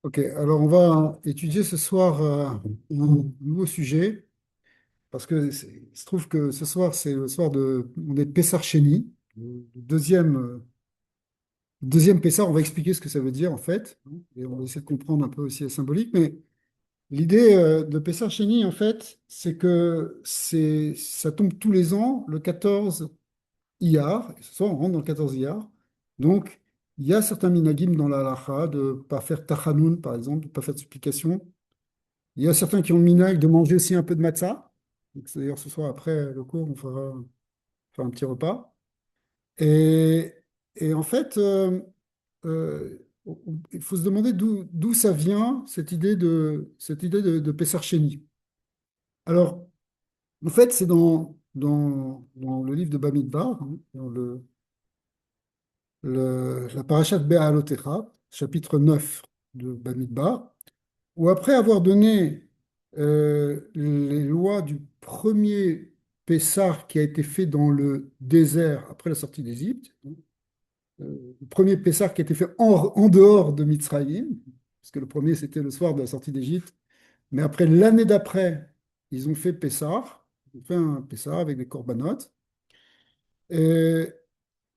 Ok, alors on va étudier ce soir un nouveau sujet, parce que il se trouve que ce soir, c'est le soir on est Pessar Chéni, le deuxième Pessar. On va expliquer ce que ça veut dire en fait, et on va essayer de comprendre un peu aussi la symbolique. Mais l'idée de Pessar Chéni, en fait, c'est que ça tombe tous les ans, le 14 Iyar, et ce soir on rentre dans le 14 Iyar. Donc, il y a certains minagim dans la halacha de ne pas faire tachanoun, par exemple, de ne pas faire de supplication. Il y a certains qui ont le minag de manger aussi un peu de matzah. Donc, d'ailleurs, ce soir, après le cours, on fera un petit repas. Et, et en fait, il faut se demander d'où ça vient, cette idée de Pessar Chéni. Alors, en fait, c'est dans le livre de Bamidbar, hein, dans la parashat Be'alotecha, chapitre 9 de Bamidbar, où après avoir donné les lois du premier Pessah qui a été fait dans le désert après la sortie d'Égypte, le premier Pessah qui a été fait en dehors de Mitzrayim, parce que le premier c'était le soir de la sortie d'Égypte, mais après l'année d'après, ils ont fait Pessah, ils ont fait un Pessah avec des corbanotes. Et,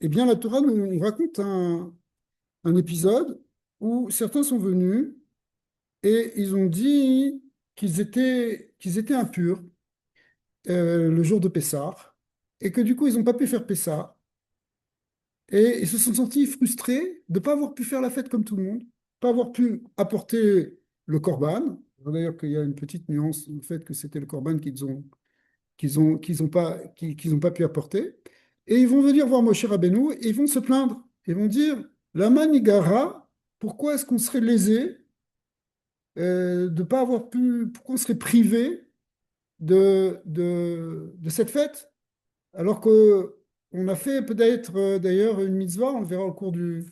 et bien la Torah nous raconte un épisode où certains sont venus et ils ont dit qu'ils étaient impurs le jour de Pessah, et que du coup, ils n'ont pas pu faire Pessah, et ils se sont sentis frustrés de ne pas avoir pu faire la fête comme tout le monde, pas avoir pu apporter le korban. D'ailleurs, qu'il y a une petite nuance au fait que c'était le korban qu'ils ont pas pu apporter. Et ils vont venir voir Moshe Rabbeinu et ils vont se plaindre. Ils vont dire, la manigara, pourquoi est-ce qu'on serait lésé de ne pas avoir pu, pourquoi on serait privé de cette fête, alors que on a fait peut-être d'ailleurs une mitzvah, on le verra au cours de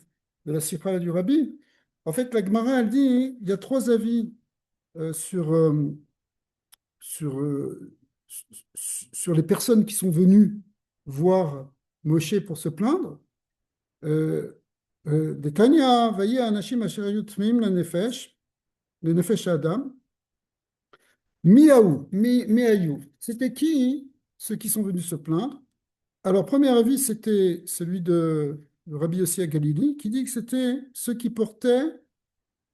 la Sifra du Rabbi. En fait, la Gemara, elle dit, il y a trois avis euh, sur, euh, sur, euh, sur les personnes qui sont venues voir Moshe pour se plaindre. Des Tanya, vayi anashim asher hayu tmeim le nefesh Adam. Miaou, Miaou. C'était qui ceux qui sont venus se plaindre? Alors, premier avis, c'était celui de Rabbi Yossi à Galilée, qui dit que c'était ceux qui portaient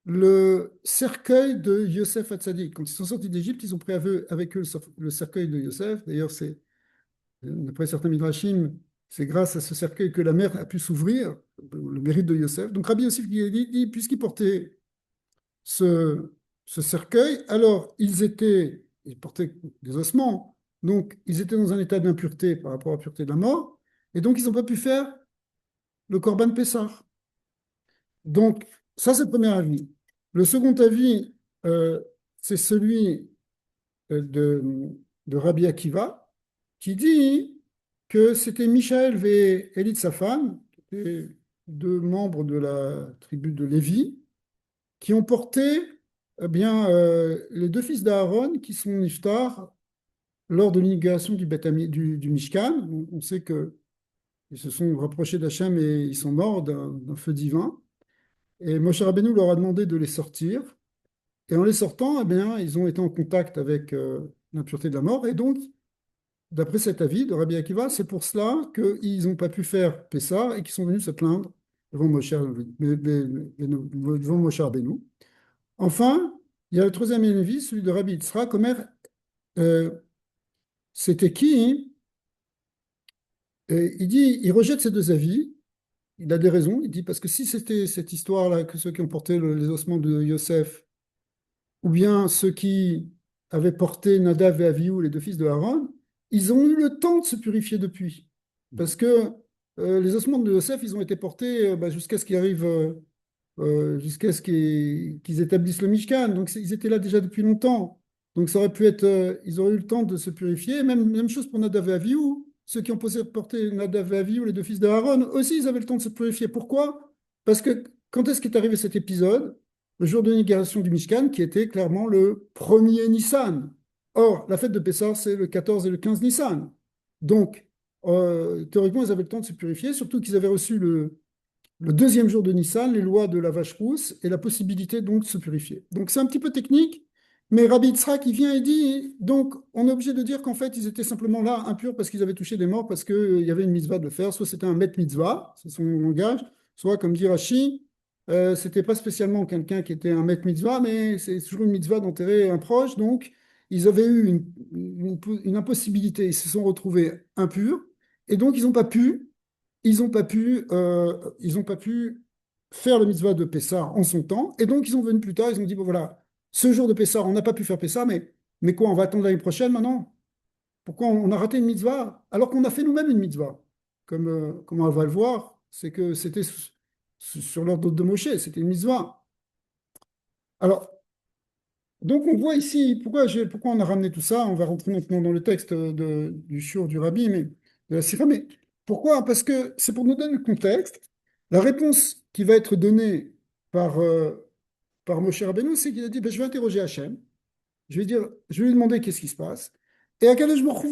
le cercueil de Yosef Hatzadik. Quand ils sont sortis d'Égypte, ils ont pris avec eux le cercueil de Yosef. D'ailleurs, d'après certains midrashim, c'est grâce à ce cercueil que la mer a pu s'ouvrir, le mérite de Yosef. Donc, Rabbi Yossi dit, puisqu'ils portaient ce, ce cercueil, alors ils portaient des ossements, donc ils étaient dans un état d'impureté par rapport à la pureté de la mort, et donc ils n'ont pas pu faire le Corban Pessah. Donc, ça, c'est le premier avis. Le second avis, c'est celui de Rabbi Akiva, qui dit que c'était Michaël et Élie, sa femme, qui étaient deux membres de la tribu de Lévi, qui ont porté les deux fils d'Aaron qui sont niftar lors de l'inauguration du Mishkan. On sait qu'ils se sont rapprochés d'Hachem et ils sont morts d'un feu divin. Et Moshe Rabbeinu leur a demandé de les sortir. Et en les sortant, ils ont été en contact avec l'impureté de la mort. Et donc, d'après cet avis de Rabbi Akiva, c'est pour cela qu'ils n'ont pas pu faire Pessah et qu'ils sont venus se plaindre devant Moshe Rabbeinu. Enfin, il y a le troisième avis, celui de Rabbi Yitzhak. Omer, euh, c'était qui? Il dit, il rejette ces deux avis. Il a des raisons. Il dit, parce que si c'était cette histoire-là, que ceux qui ont porté les ossements de Yosef, ou bien ceux qui avaient porté Nadav et Avihu, les deux fils de Aaron, ils ont eu le temps de se purifier depuis. Parce que les ossements de Yosef, ils ont été portés jusqu'à ce qu'ils arrivent, jusqu'à ce qu'ils établissent le Mishkan. Donc ils étaient là déjà depuis longtemps. Donc ça aurait pu être, ils auraient eu le temps de se purifier. Même chose pour Nadav et Avihu. Ceux qui ont porté Nadav et Avihu, les deux fils de Aaron, aussi ils avaient le temps de se purifier. Pourquoi? Parce que quand est-ce qu'est arrivé cet épisode? Le jour de l'inauguration du Mishkan, qui était clairement le premier Nissan. Or, la fête de Pessah, c'est le 14 et le 15 Nissan. Donc, théoriquement, ils avaient le temps de se purifier, surtout qu'ils avaient reçu le deuxième jour de Nissan, les lois de la vache rousse et la possibilité donc de se purifier. Donc c'est un petit peu technique, mais Rabbi Yitzhak, il vient et dit, donc on est obligé de dire qu'en fait, ils étaient simplement là impurs parce qu'ils avaient touché des morts, parce qu'il y avait une mitzvah de le faire, soit c'était un met mitzvah, c'est son langage, soit comme dit Rashi, c'était pas spécialement quelqu'un qui était un met mitzvah, mais c'est toujours une mitzvah d'enterrer un proche, donc ils avaient eu une impossibilité, ils se sont retrouvés impurs, et donc ils ont pas pu faire le mitzvah de Pessah en son temps. Et donc, ils sont venus plus tard, ils ont dit, bon voilà, ce jour de Pessah, on n'a pas pu faire Pessah, mais quoi, on va attendre l'année prochaine maintenant? Pourquoi on a raté une mitzvah alors qu'on a fait nous-mêmes une mitzvah? Comme on va le voir, c'est que c'était sur l'ordre de Moshe, c'était une mitzvah. Alors, donc on voit ici, pourquoi on a ramené tout ça? On va rentrer maintenant dans le texte du shiur du Rabbi, mais de la Sira. Mais pourquoi? Parce que c'est pour nous donner le contexte. La réponse qui va être donnée par, par Moshe Rabbeinu, c'est qu'il a dit, ben, je vais interroger Hachem, je vais lui demander qu'est-ce qui se passe. Et Akadosh Baruch Hu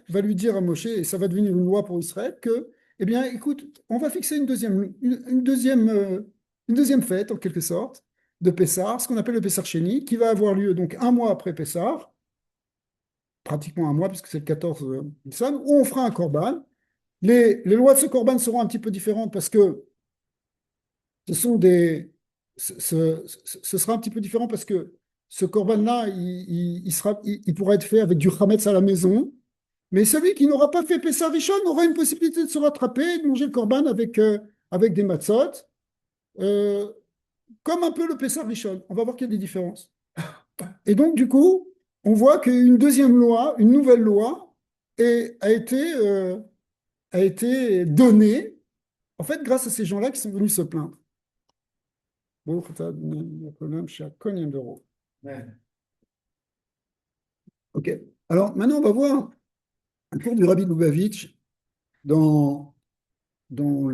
va lui dire à Moshe, et ça va devenir une loi pour Israël, que, eh bien, écoute, on va fixer une deuxième fête, en quelque sorte, de Pessah, ce qu'on appelle le Pessah Sheni, qui va avoir lieu donc un mois après Pessah, pratiquement un mois, puisque c'est le 14 Nissan, où on fera un korban. Les lois de ce korban seront un petit peu différentes parce que ce sont des. Ce sera un petit peu différent parce que ce korban-là, il pourra être fait avec du chametz à la maison. Mais celui qui n'aura pas fait Pessah Rishon aura une possibilité de se rattraper et de manger le korban avec des matzot, euh, comme un peu le Pessah Rishon. On va voir qu'il y a des différences. Et donc, du coup, on voit qu'une deuxième loi, une nouvelle loi, a été donnée, en fait, grâce à ces gens-là qui sont venus se plaindre. Bon, problème chez combien d'euros. Ouais. Ok. Alors, maintenant, on va voir un cours du Rabbi Lubavitch dans, dans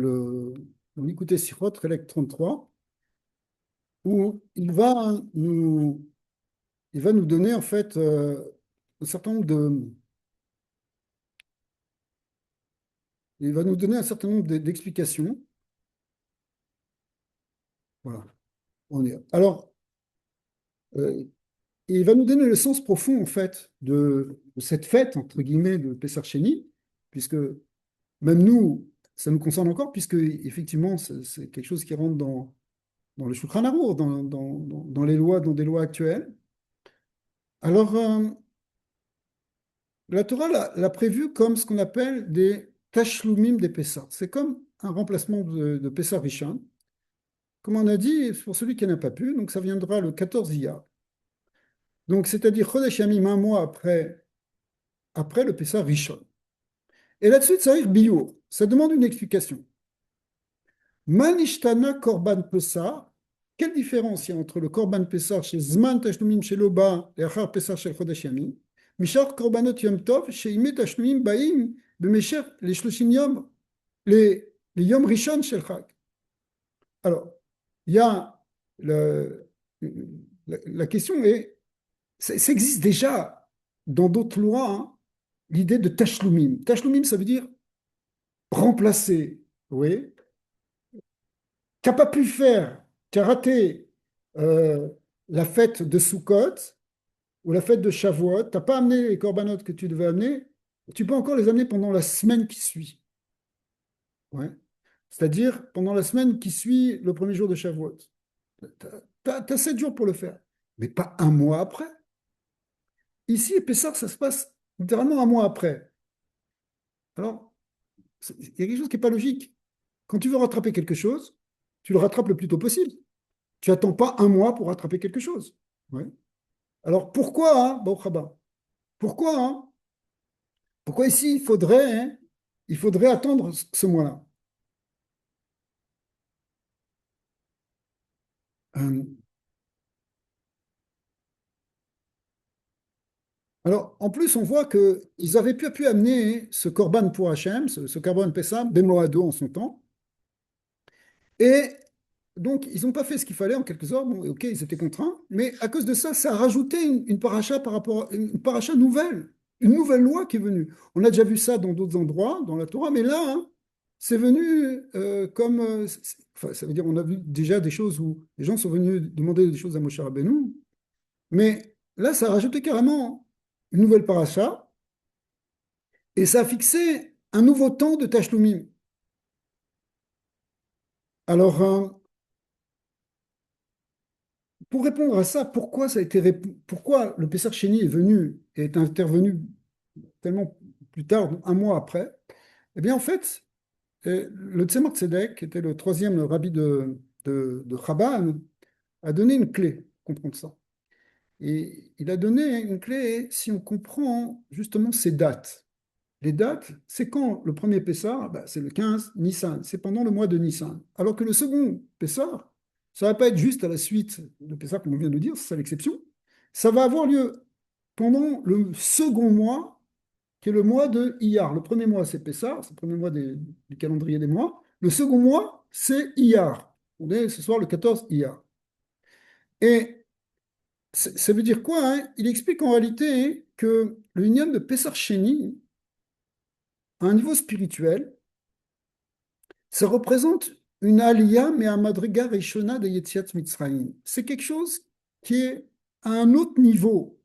l'Écoutez Sirot, Rélec 33, où il va nous donner, en fait, un certain nombre il va nous donner un certain nombre d'explications. Voilà. On y est. Alors, euh, il va nous donner le sens profond, en fait, de cette fête, entre guillemets, de Pessar Sheni, puisque même nous, ça nous concerne encore, puisque, effectivement, c'est quelque chose qui rentre dans le Shulchan Arour, dans les lois, dans des lois actuelles. Alors, la Torah l'a prévu comme ce qu'on appelle des tashlumim des Pessah. C'est comme un remplacement de Pessah Rishon. Comme on a dit, pour celui qui n'a pas pu, donc ça viendra le 14 Iyar. Donc, c'est-à-dire Chodesh Yamim, un mois après le Pessah Rishon. Et là-dessus, ça veut dire bio. Ça demande une explication. Manishtana Korban Pessah. Quelle différence il y a entre le Korban Pessah chez Zman Tashlumim chez Loba et Achar Pessah chez Chodesh Yamim? Mishar Korbanot Yom Tov chez Imet Tashlumim Baim Bemesher les Shloshim Yom les Yom Rishon shel Chag. Alors, il y a la question est, ça existe déjà dans d'autres lois, hein, l'idée de Tashlumim. Tashlumim, ça veut dire remplacer. Oui. Tu n'as pas pu faire, tu as raté euh, la fête de Sukkot ou la fête de Shavuot, tu n'as pas amené les corbanotes que tu devais amener, tu peux encore les amener pendant la semaine qui suit. Ouais. C'est-à-dire pendant la semaine qui suit le premier jour de Shavuot. Tu as 7 jours pour le faire, mais pas un mois après. Ici, à Pessah, ça se passe littéralement un mois après. Alors, il y a quelque chose qui n'est pas logique. Quand tu veux rattraper quelque chose, tu le rattrapes le plus tôt possible. Tu n'attends pas un mois pour rattraper quelque chose. Ouais. Alors pourquoi, hein, Baruch haba, pourquoi, hein, pourquoi ici il faudrait attendre ce mois-là? Euh, alors en plus, on voit qu'ils avaient pu amener ce korban pour Hachem, ce korban Pessah, Bemoado en son temps, et donc ils n'ont pas fait ce qu'il fallait en quelque sorte. Bon, ok, ils étaient contraints, mais à cause de ça, ça a rajouté une paracha par rapport à une paracha nouvelle, une nouvelle loi qui est venue. On a déjà vu ça dans d'autres endroits, dans la Torah, mais là, hein, c'est venu comme. Enfin, ça veut dire, on a vu déjà des choses où les gens sont venus demander des choses à Moshe Rabbeinu, mais là, ça a rajouté carrément une nouvelle paracha et ça a fixé un nouveau temps de Tashlumin. Alors, pour répondre à ça, pourquoi pourquoi le Pessar Chéni est venu et est intervenu tellement plus tard, un mois après? Eh bien, en fait, le Tzemach Tzedek, qui était le troisième rabbi de Chabad, a donné une clé pour comprendre ça. Et il a donné une clé si on comprend justement ces dates. Les dates, c'est quand le premier Pessah, bah, c'est le 15 Nissan, c'est pendant le mois de Nissan. Alors que le second Pessah, ça ne va pas être juste à la suite de Pessah, comme on vient de dire, c'est ça l'exception. Ça va avoir lieu pendant le second mois, qui est le mois de Iyar. Le premier mois, c'est Pessah, c'est le premier mois du calendrier des mois. Le second mois, c'est Iyar. On est ce soir le 14 Iyar. Et ça veut dire quoi, hein? Il explique en réalité que le Inyan de Pessar Sheni, à un niveau spirituel, ça représente une aliyah, mais un madriga rishona de Yetziat Mitzrayim. C'est quelque chose qui est à un autre niveau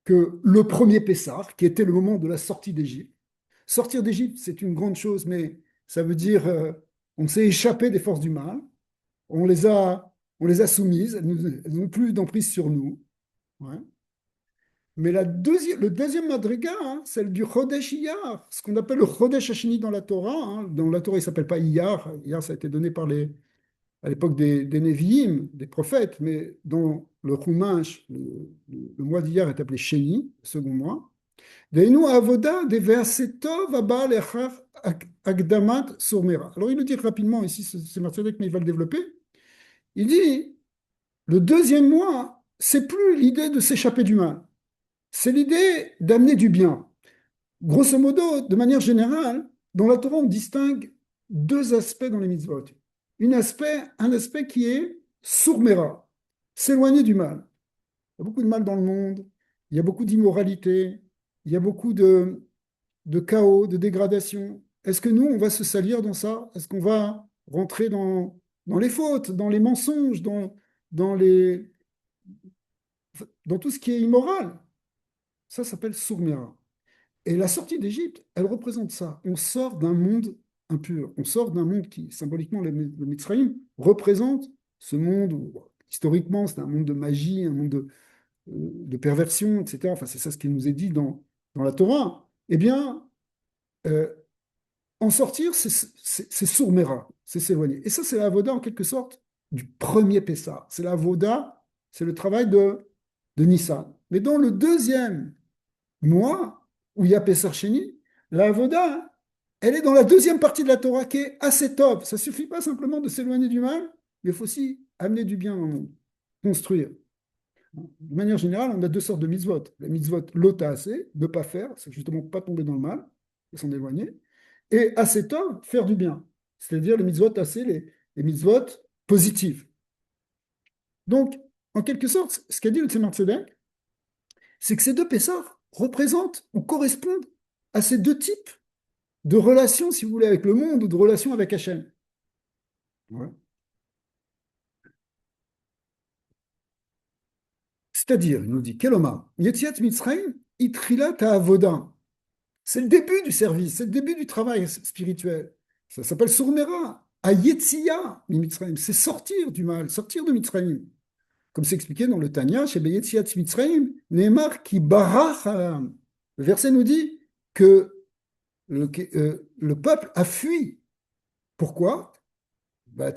que le premier Pessar, qui était le moment de la sortie d'Égypte. Sortir d'Égypte, c'est une grande chose, mais ça veut dire on s'est échappé des forces du mal, on les a soumises, elles n'ont plus d'emprise sur nous. Ouais. Mais le deuxième madriga, hein, celle du Chodesh Iyar, ce qu'on appelle le Chodesh Hashini dans la Torah. Hein. Dans la Torah, il ne s'appelle pas Iyar. Iyar, ça a été donné à l'époque des Nevi'im, des prophètes, mais dans le Chumash, le mois d'Iyar est appelé Sheni, le second mois. Deinu avoda de ve'asetov abal echar agdamat surmera. Alors il le dit rapidement ici, c'est Marcellec, mais il va le développer. Il dit, le deuxième mois, c'est plus l'idée de s'échapper du mal. C'est l'idée d'amener du bien. Grosso modo, de manière générale, dans la Torah, on distingue deux aspects dans les mitzvot. Un aspect qui est sourmera, s'éloigner du mal. Il y a beaucoup de mal dans le monde, il y a beaucoup d'immoralité, il y a beaucoup de chaos, de dégradation. Est-ce que nous, on va se salir dans ça? Est-ce qu'on va rentrer dans les fautes, dans les mensonges, dans dans tout ce qui est immoral? Ça s'appelle sourmera. Et la sortie d'Égypte, elle représente ça. On sort d'un monde impur. On sort d'un monde qui, symboliquement, le Mitzrayim, représente ce monde où, bon, historiquement, c'est un monde de magie, un monde de perversion, etc. Enfin, c'est ça ce qui nous est dit dans la Torah. Eh bien, euh, en sortir, c'est sourmera, c'est s'éloigner. Et ça, c'est la avoda, en quelque sorte, du premier Pessah. C'est la avoda, c'est le travail de Nissan. Mais dans le deuxième moi, où il y a Pessar Sheni, la Avoda, hein, elle est dans la deuxième partie de la Torah qui est assez top. Ça ne suffit pas simplement de s'éloigner du mal, mais il faut aussi amener du bien dans le monde, construire. De manière générale, on a deux sortes de mitzvot. La mitzvot lota assez, ne pas faire, c'est justement pas tomber dans le mal et s'en éloigner. Et assez top, faire du bien. C'est-à-dire les mitzvot assez, les mitzvot positives. Donc, en quelque sorte, ce qu'a dit le Tzemach Tzedek, c'est que ces deux Pessars représentent ou correspondent à ces deux types de relations, si vous voulez, avec le monde ou de relations avec Hachem. Ouais. C'est-à-dire, il nous dit, Keloma, Yetziat Mitzrayim, Itrilat Avoda. C'est le début du service, c'est le début du travail spirituel. Ça s'appelle Sourmera, à Yetzia, Mitzrayim. C'est sortir du mal, sortir de Mitzrayim. Comme c'est expliqué dans le Tanya, chez Yetziat Mitzrayim, Neymar qui barach. Le verset nous dit que le peuple a fui. Pourquoi? Parce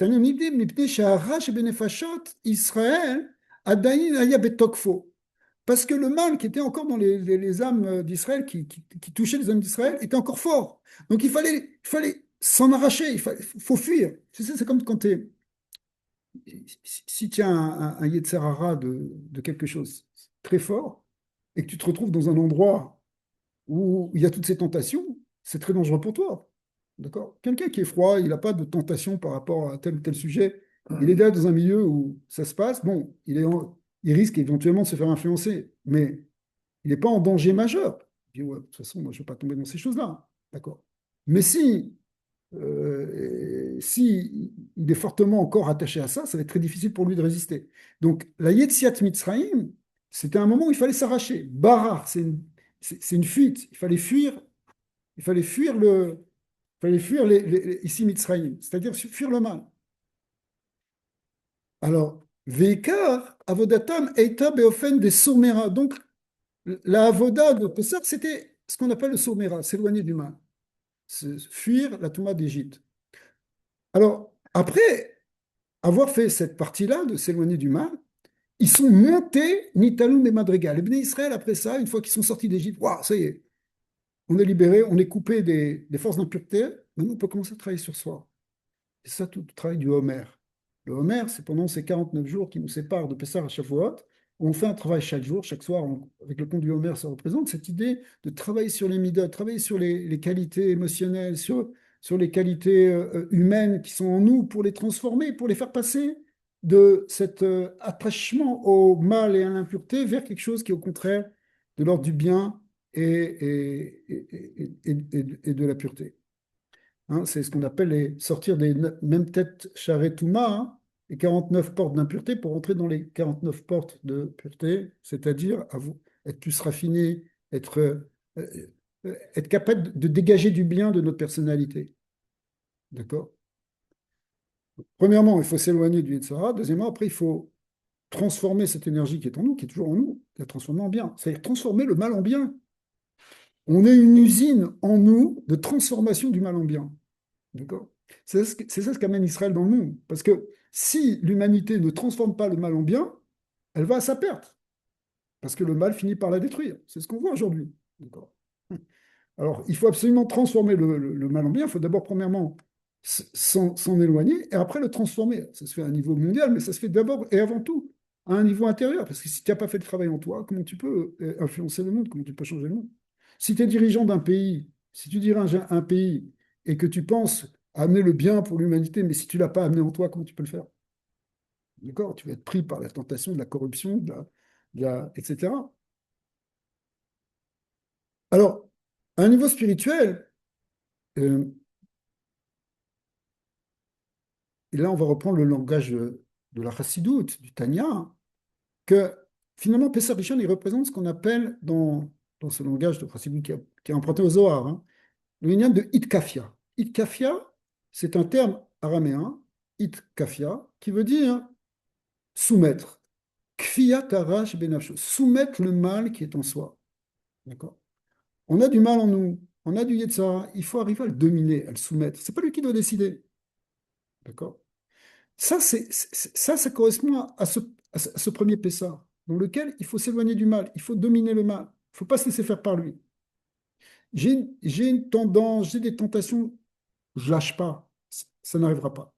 que le mal qui était encore dans les âmes d'Israël, qui touchait les âmes d'Israël, était encore fort. Donc il fallait s'en arracher, faut fuir. Tu sais, c'est comme quand si tu as un Yetzer hara de quelque chose très fort et que tu te retrouves dans un endroit où il y a toutes ces tentations, c'est très dangereux pour toi. D'accord? Quelqu'un qui est froid, il n'a pas de tentation par rapport à tel ou tel sujet. Il est là dans un milieu où ça se passe. Bon, il risque éventuellement de se faire influencer, mais il n'est pas en danger majeur. Il dit, ouais, de toute façon, moi, je ne vais pas tomber dans ces choses-là. D'accord? Mais si Si il est fortement encore attaché à ça, ça va être très difficile pour lui de résister. Donc, la Yetziat Mitzrayim, c'était un moment où il fallait s'arracher. Barar, c'est une fuite. Il fallait fuir ici Mitzrayim, c'est-à-dire fuir le mal. Alors, Veikar, Avodatam, Eita Beofen des Sourmera. Donc, la Avoda de Pessah, c'était ce qu'on appelle le Sourmera, s'éloigner du mal, fuir la Touma d'Égypte. Alors, après avoir fait cette partie-là, de s'éloigner du mal, ils sont montés Nitaloum et Madrigal. Les Bnei Israël, après ça, une fois qu'ils sont sortis d'Égypte, waouh, ça y est, on est libéré, on est coupé des forces d'impureté, maintenant on peut commencer à travailler sur soi. Et ça, tout le travail du Homer. Le Homer, c'est pendant ces 49 jours qui nous séparent de Pessah à Shavuot, on fait un travail chaque jour, chaque soir, avec le compte du Homer, ça représente cette idée de travailler sur les midot, travailler sur les qualités émotionnelles, sur les qualités humaines qui sont en nous, pour les transformer, pour les faire passer de cet attachement au mal et à l'impureté vers quelque chose qui est au contraire de l'ordre du bien et de la pureté. Hein, c'est ce qu'on appelle sortir des mêmes têtes charré Touma, hein, les 49 portes d'impureté pour entrer dans les 49 portes de pureté, c'est-à-dire être plus raffiné, être capable de dégager du bien de notre personnalité. D'accord? Premièrement, il faut s'éloigner du Yetzirah. Deuxièmement, après, il faut transformer cette énergie qui est en nous, qui est toujours en nous, la transformer en bien. C'est-à-dire transformer le mal en bien. On est une usine en nous de transformation du mal en bien. D'accord? C'est ça ce qu'amène Israël dans le monde. Parce que si l'humanité ne transforme pas le mal en bien, elle va à sa perte. Parce que le mal finit par la détruire. C'est ce qu'on voit aujourd'hui. D'accord? Alors, il faut absolument transformer le mal en bien. Il faut d'abord, premièrement, s'en éloigner et après le transformer. Ça se fait à un niveau mondial, mais ça se fait d'abord et avant tout à un niveau intérieur. Parce que si tu n'as pas fait le travail en toi, comment tu peux influencer le monde? Comment tu peux changer le monde? Si tu es dirigeant d'un pays, si tu diriges un pays et que tu penses amener le bien pour l'humanité, mais si tu ne l'as pas amené en toi, comment tu peux le faire? D'accord? Tu vas être pris par la tentation de la corruption, etc. Alors, à un niveau spirituel, euh, et là, on va reprendre le langage de la Chassidoute, du Tanya, que finalement, Pessah Rishon, il représente ce qu'on appelle dans ce langage de Chassidoute qui est emprunté au Zohar, hein, le lignan de Itkafia. Itkafia, c'est un terme araméen, Itkafia, qui veut dire soumettre. Kfiyat arash benafsho, soumettre le mal qui est en soi. D'accord? On a du mal en nous, on a du Yetzirah, il faut arriver à le dominer, à le soumettre. C'est pas lui qui doit décider. D'accord? Ça correspond à ce premier Pessah, dans lequel il faut s'éloigner du mal, il faut dominer le mal, il ne faut pas se laisser faire par lui. J'ai une tendance, j'ai des tentations, je lâche pas, ça n'arrivera pas.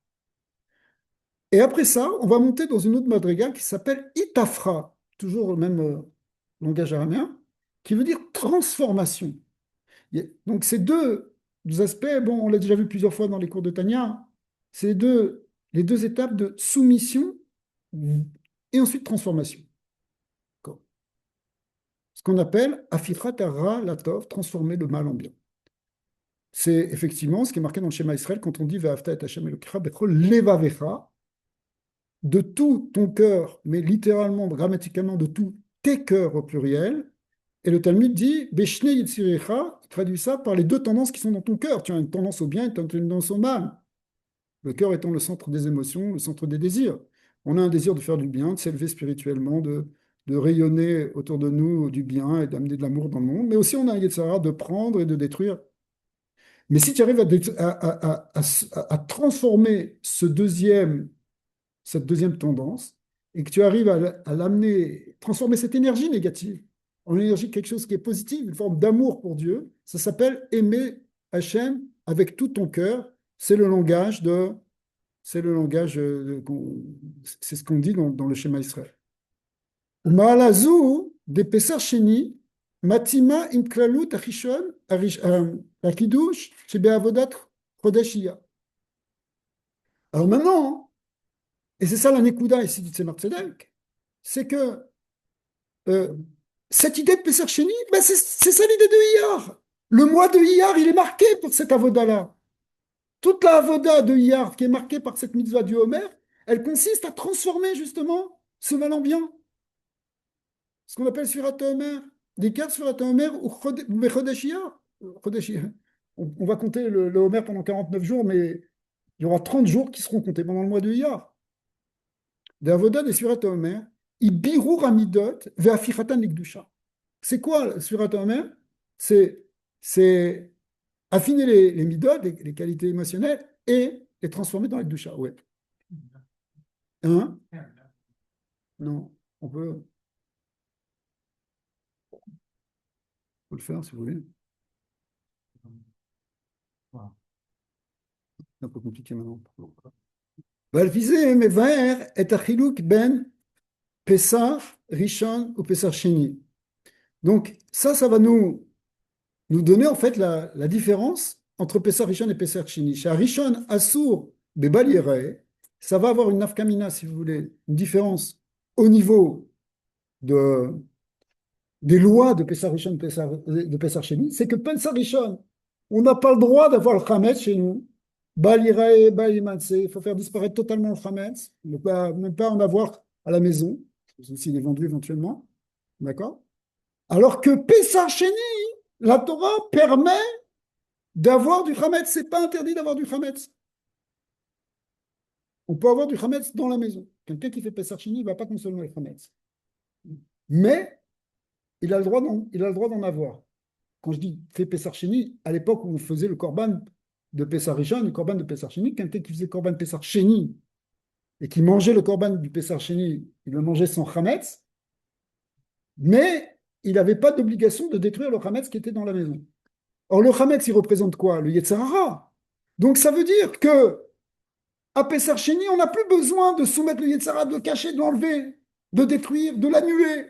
Et après ça, on va monter dans une autre madrigal qui s'appelle Itafra, toujours le même langage araméen, qui veut dire transformation. Donc ces deux aspects, bon, on l'a déjà vu plusieurs fois dans les cours de Tanya, c'est les deux étapes de soumission et ensuite transformation. D'accord. Ce qu'on appelle Afifrat Ra Latov, transformer le mal en bien. C'est effectivement ce qui est marqué dans le schéma Israël quand on dit Ve'afta et Hashem Elokecha bechol levavecha, de tout ton cœur, mais littéralement, grammaticalement, de tous tes cœurs au pluriel. Et le Talmud dit Beshne Yitzirecha, il traduit ça par les deux tendances qui sont dans ton cœur. Tu as une tendance au bien et tu as une tendance au mal. Le cœur étant le centre des émotions, le centre des désirs. On a un désir de faire du bien, de s'élever spirituellement, de rayonner autour de nous du bien et d'amener de l'amour dans le monde. Mais aussi, on a un Yetzirah de prendre et de détruire. Mais si tu arrives à transformer cette deuxième tendance et que tu arrives à l'amener, transformer cette énergie négative en énergie quelque chose qui est positif, une forme d'amour pour Dieu, ça s'appelle aimer Hachem avec tout ton cœur. C'est le langage de, c'est le langage, c'est ce qu'on dit dans le schéma Israël. Ma'alazu de Pesach Sheni, Matima Imklalut Achishon, Akidush, Shebeavodat Chodesh Iyar. Alors maintenant, et c'est ça la Nekuda ici du Tzemar Tzedek, c'est que euh, cette idée de Pesach Sheni, ben c'est ça l'idée de Iyar. Le mois de Iyar, il est marqué pour cette avoda-là. toute la avoda de Iyar qui est marquée par cette mitzvah du Homer, elle consiste à transformer justement ce mal en bien. Ce qu'on appelle Surat Homer. L'Ikar Surat Homer ou Chodesh Iyar. Chodesh Iyar. On va compter le Homer pendant 49 jours, mais il y aura 30 jours qui seront comptés pendant le mois de Iyar. Des avoda des Surat Homer, Ibiru Ramidot ve'afichatan likdusha. C'est quoi Surat Homer? C'est c'est affiner les midot, les qualités émotionnelles, et les transformer dans la Kedusha. Ouais. Hein? Non, on peut le faire si vous voulez. C'est un peu compliqué maintenant. Valvisé mevaer et achiluk ben Pessah Rishon ou Pessah Sheni. Donc ça va nous donner en fait la différence entre Pessah Rishon et Pessah Sheni. Chez Rishon Assour Bebal Yerae, ça va avoir une nafkamina, si vous voulez, une différence au niveau de, des lois de Pessah Rishon, de Pessah Sheni, c'est que Pessah Rishon, on n'a pas le droit d'avoir le Chametz chez nous. Bal Yerae, Bal Yimatse, il faut faire disparaître totalement le Chametz, ne pas, même pas en avoir à la maison, s'il est vendu éventuellement, d'accord? Alors que Pessah Sheni, la Torah permet d'avoir du Hametz. C'est pas interdit d'avoir du Hametz. On peut avoir du Hametz dans la maison. Quelqu'un qui fait Pessah Sheni ne va pas consommer le Hametz. Mais il a le droit d'en avoir. Quand je dis fait Pessah Sheni, à l'époque où on faisait le Korban de Pessah Rishon, le Korban de Pessah Sheni, quelqu'un qui faisait le Korban Pessah Sheni et qui mangeait le Korban du Pessah Sheni, il le mangeait sans Hametz, mais il n'avait pas d'obligation de détruire le Hametz qui était dans la maison. Or, le Hametz, il représente quoi? Le Yetzer Hara. Donc, ça veut dire que à Pessar Sheni, on n'a plus besoin de soumettre le Yetzer Hara, de le cacher, de l'enlever, de détruire, de l'annuler.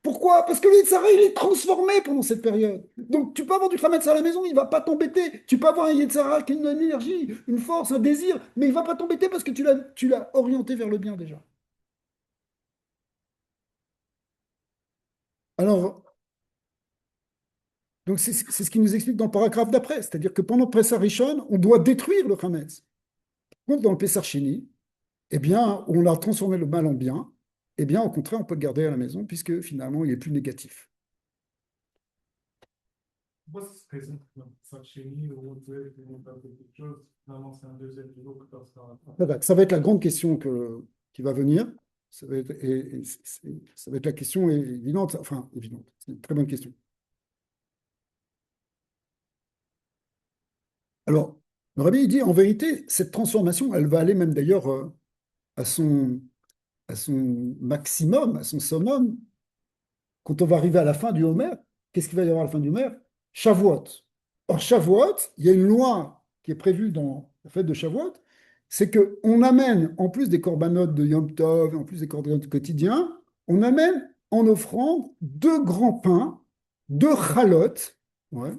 Pourquoi? Parce que le Yetzer Hara, il est transformé pendant cette période. Donc, tu peux avoir du Hametz à la maison, il ne va pas t'embêter. Tu peux avoir un Yetzer Hara qui a une énergie, une force, un désir, mais il ne va pas t'embêter parce que tu l'as orienté vers le bien déjà. Alors, donc c'est ce qui nous explique dans le paragraphe d'après, c'est-à-dire que pendant Pessar Rishon, on doit détruire le Hametz. Contre, dans le Pessar Sheni, eh bien, on a transformé le mal en bien, eh bien, au contraire, on peut le garder à la maison puisque finalement, il est plus négatif. Pourquoi ça se présente comme ça chez nous, ou on peut faire quelque chose, finalement c'est un deuxième niveau que ça. Ça va être la grande question qui va venir. Ça va être, ça va être la question évidente, enfin évidente, c'est une très bonne question. Alors, le rabbi il dit, en vérité, cette transformation, elle va aller même d'ailleurs à à son maximum, à son summum, quand on va arriver à la fin du Homer. Qu'est-ce qu'il va y avoir à la fin du Homer? Shavuot. Or, Shavuot, il y a une loi qui est prévue dans la fête de Shavuot, c'est qu'on amène, en plus des corbanotes de Yom Tov, en plus des corbanotes quotidiens, on amène en offrande deux grands pains, deux chalotes, ouais,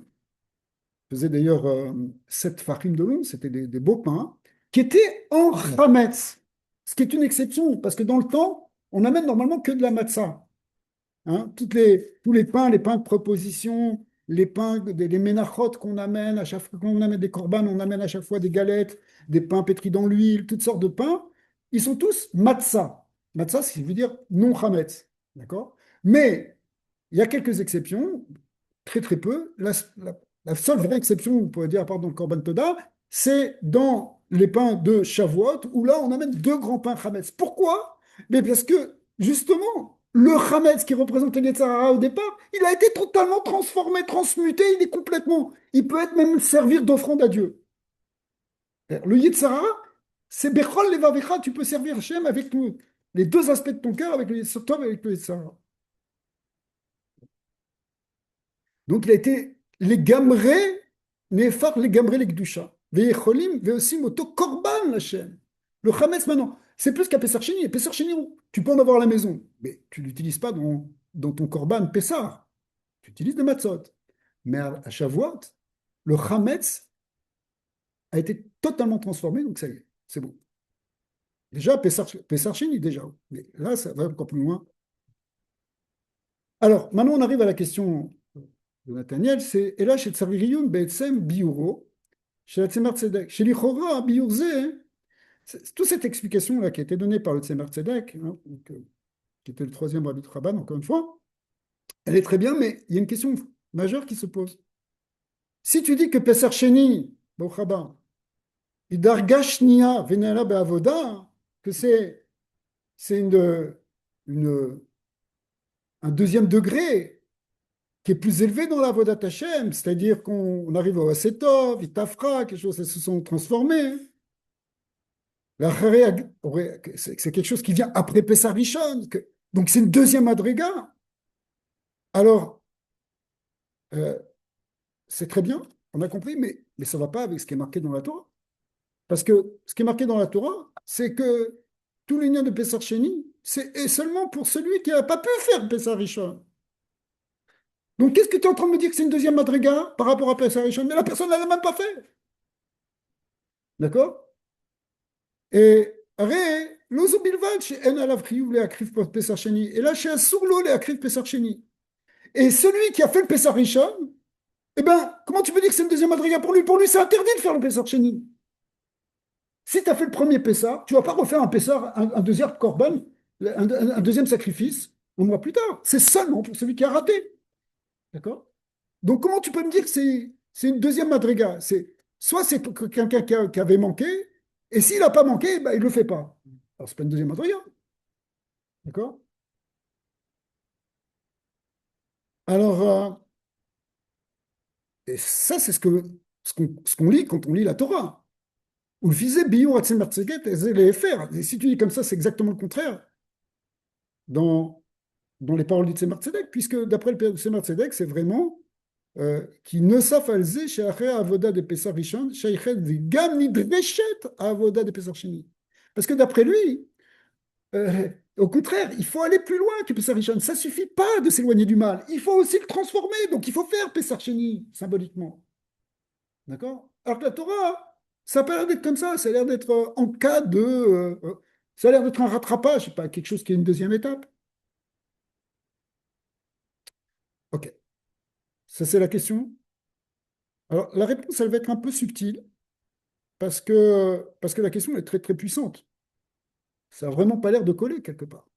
faisait d'ailleurs 7 farines de long, c'était des beaux pains, qui étaient en chametz, ce qui est une exception, parce que dans le temps, on amène normalement que de la matzah. Hein, tous les pains de proposition, les ménachot qu'on amène, à chaque fois qu'on amène des korbanes, on amène à chaque fois des galettes, des pains pétris dans l'huile, toutes sortes de pains, ils sont tous matzah. Matzah, ça veut dire non chametz. D'accord? Mais il y a quelques exceptions, très très peu. La seule vraie exception, on pourrait dire, à part dans le Korban Toda, c'est dans les pains de Shavuot, où là, on amène deux grands pains Hametz. Pourquoi? Mais parce que, justement, le Hametz qui représentait les Tzahara au départ, il a été totalement transformé, transmuté, il est complètement. Il peut être même servir d'offrande à Dieu. Le Yetzirah, c'est Bechol Levavecha, tu peux servir Hachem avec les deux aspects de ton cœur, avec le Yetzirah et avec le Yetzirah. Donc il a été les gamrés, nefar les gamrés les gdusha. Veyecholim, veosim moto korban Hachem. Le chametz maintenant, c'est plus qu'à Pessar Sheni. Pessar Sheni, tu peux en avoir à la maison, mais tu ne l'utilises pas dans ton korban Pessar. Tu utilises des matzot. Mais à Shavuot, le chametz a été totalement transformé, donc ça y est, c'est bon. Déjà, Pessar Sheni, déjà. Mais là, ça va encore plus loin. Alors, maintenant, on arrive à la question de Nathaniel, c'est Ela chez Tsaririun Be'etzem Biuro. Chez la Tzemar Tzedek. Chez l'Ichora, Biyurze, toute cette explication-là qui a été donnée par le Tzemar Tzedek, hein, donc, qui était le troisième rabbi de Rabban, encore une fois, elle est très bien, mais il y a une question majeure qui se pose. Si tu dis que Pesach Sheni, Baruch Rabban, Idarga Shnia Venera Be'avoda, que c'est une- un deuxième degré qui est plus élevé dans la Vodat Hashem, c'est-à-dire qu'on arrive au Asetov, Itafra, quelque chose, elles se sont transformées. La Charea, c'est quelque chose qui vient après Pessah Rishon, donc c'est une deuxième madriga. Alors, euh, c'est très bien, on a compris, mais ça ne va pas avec ce qui est marqué dans la Torah. Parce que ce qui est marqué dans la Torah, c'est que tout l'union de Pessah Sheni, c'est seulement pour celui qui n'a pas pu faire Pessah Rishon. Donc, qu'est-ce que tu es en train de me dire que c'est une deuxième madriga par rapport à Pessah Rishon? Mais la personne ne l'a même pas fait. D'accord? Et Ré, l'ozo bilvad, chez En alav chiyuv le akriv Pesach Sheni. Et là, chez Asurlo le akriv Pesach Sheni. Et celui qui a fait le Pessah Rishon, eh ben, comment tu peux dire que c'est une deuxième madriga pour lui? Pour lui, c'est interdit de faire le Pessah Sheni. Si tu as fait le premier Pessah, tu ne vas pas refaire un Pessah, un deuxième Korban, un deuxième sacrifice, un mois plus tard. C'est seulement pour celui qui a raté. D'accord? Donc, comment tu peux me dire que c'est une deuxième madriga? Soit c'est quelqu'un qui avait manqué, et s'il n'a pas manqué, ben, il ne le fait pas. Alors, c'est pas une deuxième madriga. D'accord? Alors, et ça, c'est ce qu'on lit quand on lit la Torah. Ou le fisait Biyour Hatzemer Tzeget, et les faire. Et si tu dis comme ça, c'est exactement le contraire dans, dans les paroles du Tzemar Tzedek, puisque d'après le Tzemar Tzedek, c'est vraiment qui ne s'afalze chez Acher Avoda de Pesach Rishon, Sheikhet Gam Nidreshet Avoda de Pesach Sheni. Parce que d'après lui, au contraire, il faut aller plus loin que Pesach Rishon. Ça suffit pas de s'éloigner du mal. Il faut aussi le transformer. Donc il faut faire Pesach Sheni, symboliquement. D'accord? Alors que la Torah, ça n'a pas l'air d'être comme ça. Ça a l'air d'être en cas de. Ça a l'air d'être un rattrapage, c'est pas quelque chose qui est une deuxième étape. Ok, ça c'est la question. Alors la réponse, elle va être un peu subtile parce que la question est très très puissante. Ça n'a vraiment pas l'air de coller quelque part.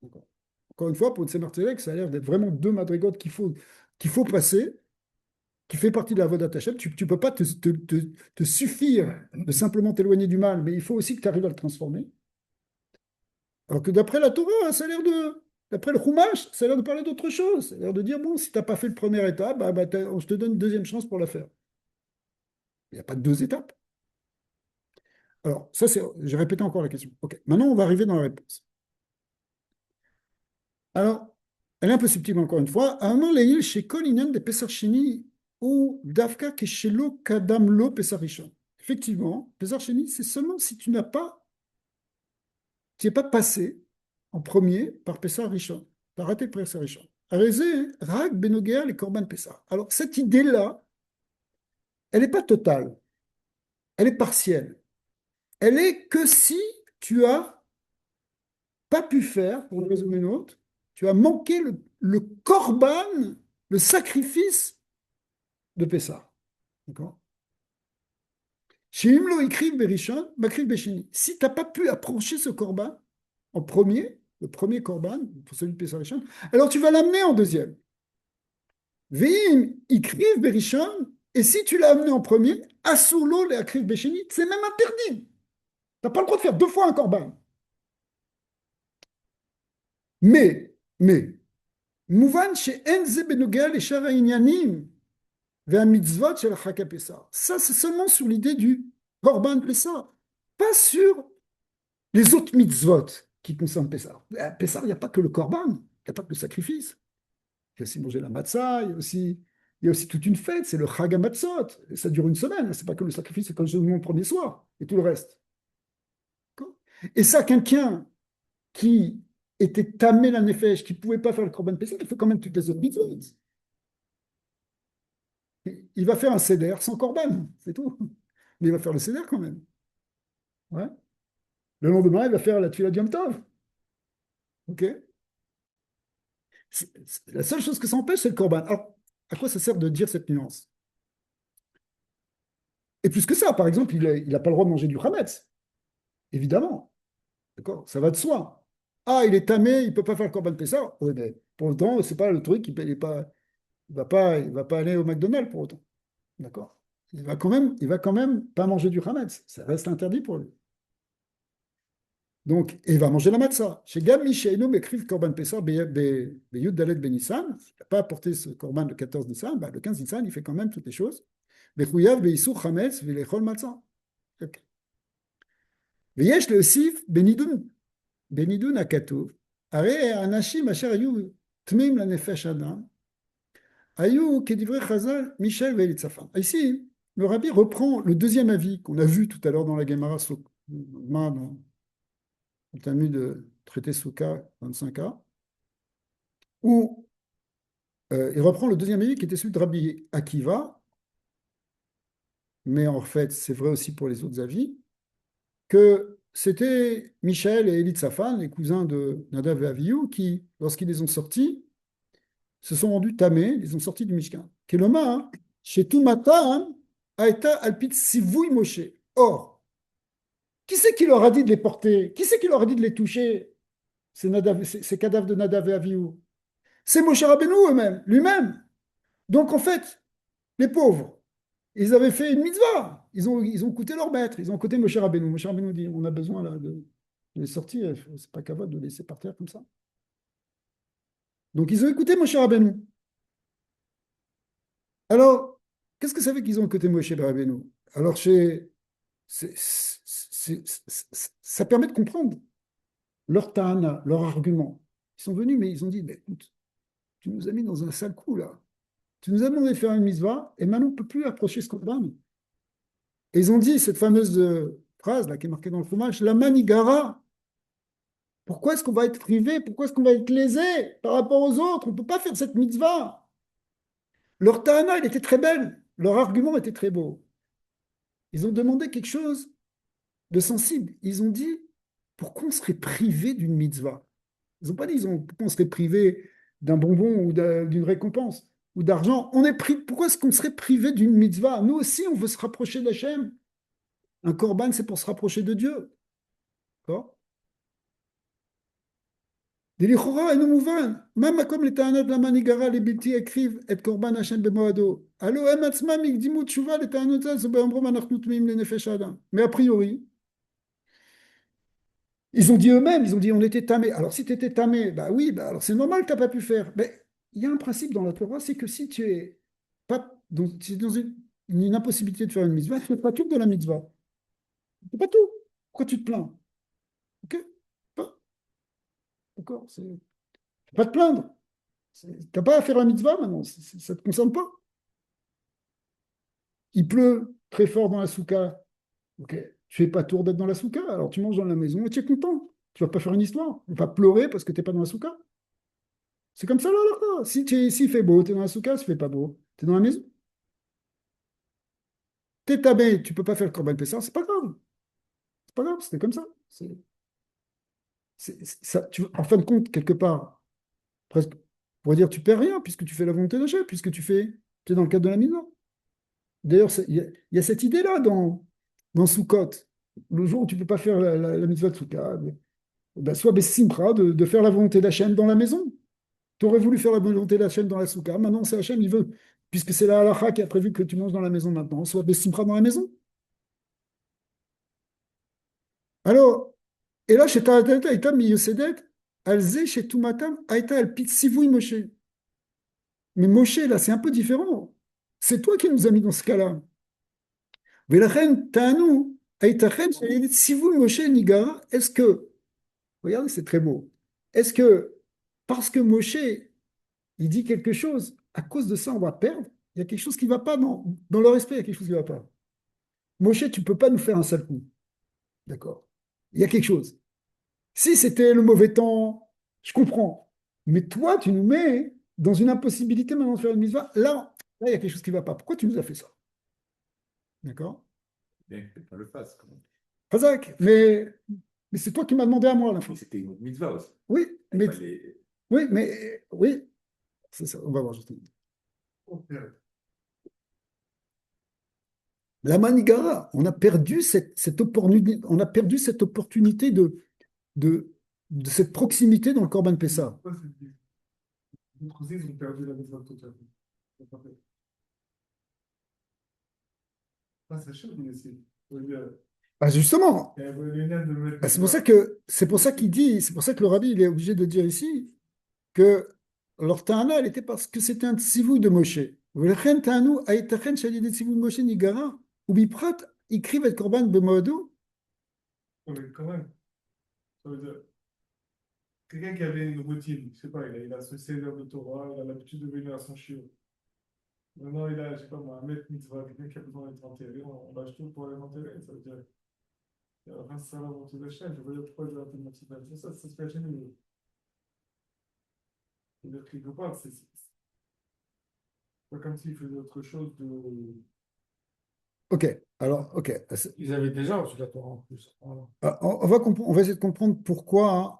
D'accord. Encore une fois, pour une Tzemar ça a l'air d'être vraiment deux madrigotes qu'il faut passer, qui fait partie de la Vodat Hashem. Tu ne peux pas te suffire de simplement t'éloigner du mal, mais il faut aussi que tu arrives à le transformer. Alors que d'après la Torah, ça a l'air de. D'après le Chumash, ça a l'air de parler d'autre chose. Ça a l'air de dire, bon, si tu n'as pas fait le première étape, on te donne une deuxième chance pour la faire. Il n'y a pas de deux étapes. Alors, ça, c'est. J'ai répété encore la question. OK. Maintenant, on va arriver dans la réponse. Alors, elle est un peu subtile encore une fois. Amar leil chez Kolinen de Pesach Sheni ou Davka Keshelo Kadam Lo Pesach Rishon. Effectivement, Pesach Sheni, c'est seulement si tu n'es pas passé en premier par Pesach Rishon. Tu as raté le Pesach Rishon. Arézé, Rag Benogea les Korban Pesach. Alors, cette idée-là, elle n'est pas totale, elle est partielle. Elle est que si tu as pas pu faire, pour une raison ou une autre, tu as manqué le korban, le sacrifice de Pessah. D'accord? Sheim lo ikriv berishon, makriv besheni. Si tu n'as pas pu approcher ce korban en premier, le premier korban, pour celui de Pessah Rishon, alors tu vas l'amener en deuxième. Veim ikriv berishon, et si tu l'as amené en premier, asulo le akriv besheni, c'est même interdit. Tu n'as pas le droit de faire deux fois un korban. Mais, mouvan chez enze benogea le shara inyanim, vers mitzvot chez la Chaka Pessah. Ça, c'est seulement sur l'idée du Korban Pessah, pas sur les autres mitzvot qui concernent Pessah. À Pessah, il n'y a pas que le Korban, il n'y a pas que le sacrifice. Il y a aussi manger la matzah, il y a aussi toute une fête, c'est le Chag HaMatzot. Et ça dure une semaine, c'est pas que le sacrifice, c'est quand je le premier soir, et tout le reste. Et ça, quelqu'un qui était tamé la nefesh, qui ne pouvait pas faire le Korban Pessah, il fait quand même toutes les autres mitzvot. Il va faire un seder sans Korban, c'est tout. Mais il va faire le seder quand même. Ouais. Le lendemain, il va faire la tuila Yom Tov. OK? La seule chose que ça empêche, c'est le korban. Alors, à quoi ça sert de dire cette nuance? Et plus que ça, par exemple, il n'a pas le droit de manger du Hametz, évidemment. D'accord? Ça va de soi. Ah, il est tamé, il ne peut pas faire le Corban Pessah. Oui, mais pour autant, c'est pas le truc, il va pas aller au McDonald's pour autant. D'accord? Il va quand même pas manger du Hametz. Ça reste interdit pour lui. Donc, et il va manger la matzah. Chez Gam Mishaïnou écrivent Corban Pessah Beyud Dalet Benissan. Il n'a pas apporté ce Corban le 14 Nissan, bah, le 15 Nissan, il fait quand même toutes les choses. Bechouyav Beisur Hametz Vilechol Matzah. Ok. ויש להוסיף בנידון הכתוב, הרי האנשים אשר היו טמאים לנפש אדם, היו כדברי חז"ל, מישל ואליצפן. Ici, le rabbi reprend le deuxième avis qu'on a vu tout à l'heure dans la Gemara, dans le Talmud de traité Souka 25a, où il reprend le deuxième avis qui était celui de Rabbi Akiva, mais en fait, c'est vrai aussi pour les autres avis, que c'était Michel et Élie Safan, les cousins de Nadav et Avihu, qui, lorsqu'ils les ont sortis, se sont rendus tamés, ils ont sortis du Mishkan. Keloma, chez Tumatam, Aïta Alpit Sivouy Moshe. Or, qui c'est qui leur a dit de les porter? Qui c'est qui leur a dit de les toucher, ces cadavres de Nadav et Avihu? C'est Moshe Rabbeinu eux-mêmes, lui-même. Donc, en fait, les pauvres, ils avaient fait une mitzvah. Ils ont coûté leur maître. Ils ont coûté Moshe Rabbeinu. Moshe Rabbeinu dit, on a besoin là, de les sortir. C'est pas capable de les laisser partir comme ça. Donc, ils ont écouté Moshe Rabbeinu. Alors, qu'est-ce que ça fait qu'ils ont écouté Moshe Rabbeinu? Alors, ça permet de comprendre leur ta'ana, leur argument. Ils sont venus, mais ils ont dit, mais écoute, tu nous as mis dans un sale coup là. Tu nous as demandé de faire une mitzvah, et maintenant on ne peut plus approcher ce corban. Et ils ont dit cette fameuse phrase là qui est marquée dans le fromage, la manigara. Pourquoi est-ce qu'on va être privé? Pourquoi est-ce qu'on va être lésé par rapport aux autres? On ne peut pas faire cette mitzvah. Leur ta'ana, elle était très belle. Leur argument était très beau. Ils ont demandé quelque chose de sensible. Ils ont dit, pourquoi on serait privé d'une mitzvah? Ils n'ont pas dit, pourquoi on serait privé d'un bonbon ou d'une récompense ou d'argent. Pourquoi est-ce qu'on serait privé d'une mitzvah? Nous aussi, on veut se rapprocher d'Hachem. Un korban, c'est pour se rapprocher de Dieu. D'accord? דלכאורה אינו מובן, מה מקום לטענות למה ניגרע לבלתי הקריב את קורבן השם במועדו? הלא הם עצמם הקדימו תשובה לטענות זו באומרם אנחנו טמאים לנפש האדם. Mais a priori, ils ont dit eux-mêmes, ils ont dit on était tamés. Alors si tu étais tamé, bah oui, bah alors c'est normal que tu n'as pas pu faire. Mais il y a un principe dans la Torah, c'est que si tu es pas si dans une impossibilité de faire une mitzvah, tu ne fais pas tout de la mitzvah. Tu fais pas tout. Pourquoi tu te plains? Ok? Pas- D'accord? Pas te plaindre. Tu n'as pas à faire la mitzvah maintenant, ça ne te concerne pas. Il pleut très fort dans la souka. Ok, tu fais pas tour d'être dans la souka, alors tu manges dans la maison et tu es content. Tu vas pas faire une histoire. Tu vas pas pleurer parce que tu n'es pas dans la souka. C'est comme ça là, là. S'il fait beau, tu es dans la souka, s'il fait pas beau, tu es dans la maison. T'es tabé, tu peux pas faire le Corban Pessah, c'est pas grave. C'est pas grave, c'était comme ça. Ça en fin de compte, quelque part, presque, on va dire, tu perds rien puisque tu fais la volonté d'achat, puisque tu es dans le cadre de la mise. D'ailleurs, il y a cette idée-là dans Sukkot. Le jour où tu ne peux pas faire la mitzvah de Sukkot, ben, soit Bessimcha, de faire la volonté d'Hachem dans la maison. Tu aurais voulu faire la volonté d'Hachem dans la Soukha. Maintenant, c'est Hachem, il veut. Puisque c'est la halakha qui a prévu que tu manges dans la maison maintenant. Soit Bessimcha dans la maison. Alors, et là, chez Ta'atalta, Aïta Miyosedet, Alze, chez Tumatam, Aïta Alpit Sivoui Moshe. Mais Moshe, là, c'est un peu différent. C'est toi qui nous as mis dans ce cas-là. Velachen, Ta'anou, Aïtachen, Sivoui Moshe Nigara, est-ce que, regardez, c'est très beau, est-ce que, parce que Moshe, il dit quelque chose, à cause de ça, on va perdre? Il y a quelque chose qui ne va pas dans leur esprit, il y a quelque chose qui ne va pas. Moshe, tu ne peux pas nous faire un sale coup. D'accord? Il y a quelque chose. Si c'était le mauvais temps, je comprends. Mais toi, tu nous mets dans une impossibilité maintenant de faire une mitzvah. Là, il y a quelque chose qui ne va pas. Pourquoi tu nous as fait ça? D'accord? Bien que quelqu'un le fasse, quand même. Razak, mais c'est toi qui m'as demandé à moi, à la fin. Mais c'était une autre mitzvah aussi. Oui, Il mais, fallait- oui, c'est ça. On va voir justement. Ok. La manigara, on a perdu on a perdu cette opportunité de, de cette proximité dans le Corban Pessah. Pourquoi c'est dit? D'autres ils ont perdu la maison totalement. C'est pas fait. Ah, c'est chaud, mais c'est. Faut dire, Bah, justement, il y a une aide de mettre bah, des fois. c'est pour ça qu'il dit, c'est pour ça que le rabbi il est obligé de dire ici que leur ta'ana, elle était parce que c'était un tzivou de Moshe. V'lechen ta'anu haytachen shali de tzivou de Moshe nigara, ou biprat ikriv et korban b'moado. Mais quand même, ça veut dire, quelqu'un qui avait une routine, je sais pas, il a ce 16 heures de Torah, il a l'habitude de venir à son chiot. Maintenant, il a, je sais pas moi, un maître mitzvah, quelqu'un qui a besoin d'être enterré, on lâche tout pour aller l'enterrer. Ça veut dire, il y a 20 salles avant tout le chien, je veux dire pourquoi je vais appeler mon petit frère. Ça se fait chez nous. C'est-à-dire quelque part, c'est pas comme s'il faisait autre chose de. Ok, alors, ok. Ils avaient déjà reçu la Torah en plus. Voilà. On va essayer de comprendre pourquoi, hein.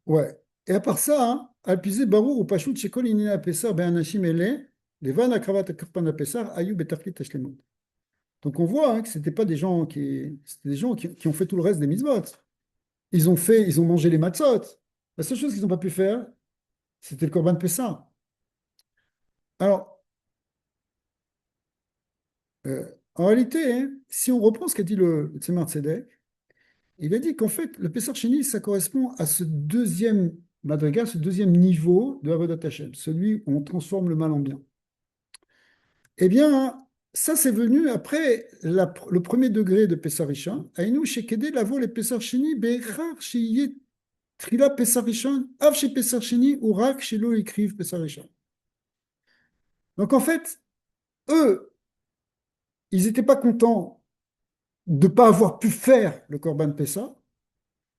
Ouais. Et à part ça, hein, Alpizé Barou ou Pashut Shekol Inina Pessar Ben Anashim Ele, les Van Akravat Karpan Pessar, Ayub et Tarkit Tashlemut. Donc on voit hein, que c'était pas des gens c'était des gens qui ont fait tout le reste des mitzvot. Ils ont mangé les matzot. La seule chose qu'ils n'ont pas pu faire, c'était le Korban Pessah. Alors, en réalité, hein, si on reprend ce qu'a dit le Tzemar Tzedek, il a dit qu'en fait, le Pessah Sheni, ça correspond à ce deuxième madrigal, ce deuxième niveau de Avodat Hashem, celui où on transforme le mal en bien. Eh bien, ça, c'est venu après le premier degré de Pessah Rishon. Aïnou shekede lavo le Pessah Sheni be'echar sheyet trila Pessah Rishon, av she Pessah Sheni ou rak shelo écrivent Pessah Rishon. Donc en fait, eux, ils n'étaient pas contents de ne pas avoir pu faire le Korban Pessah,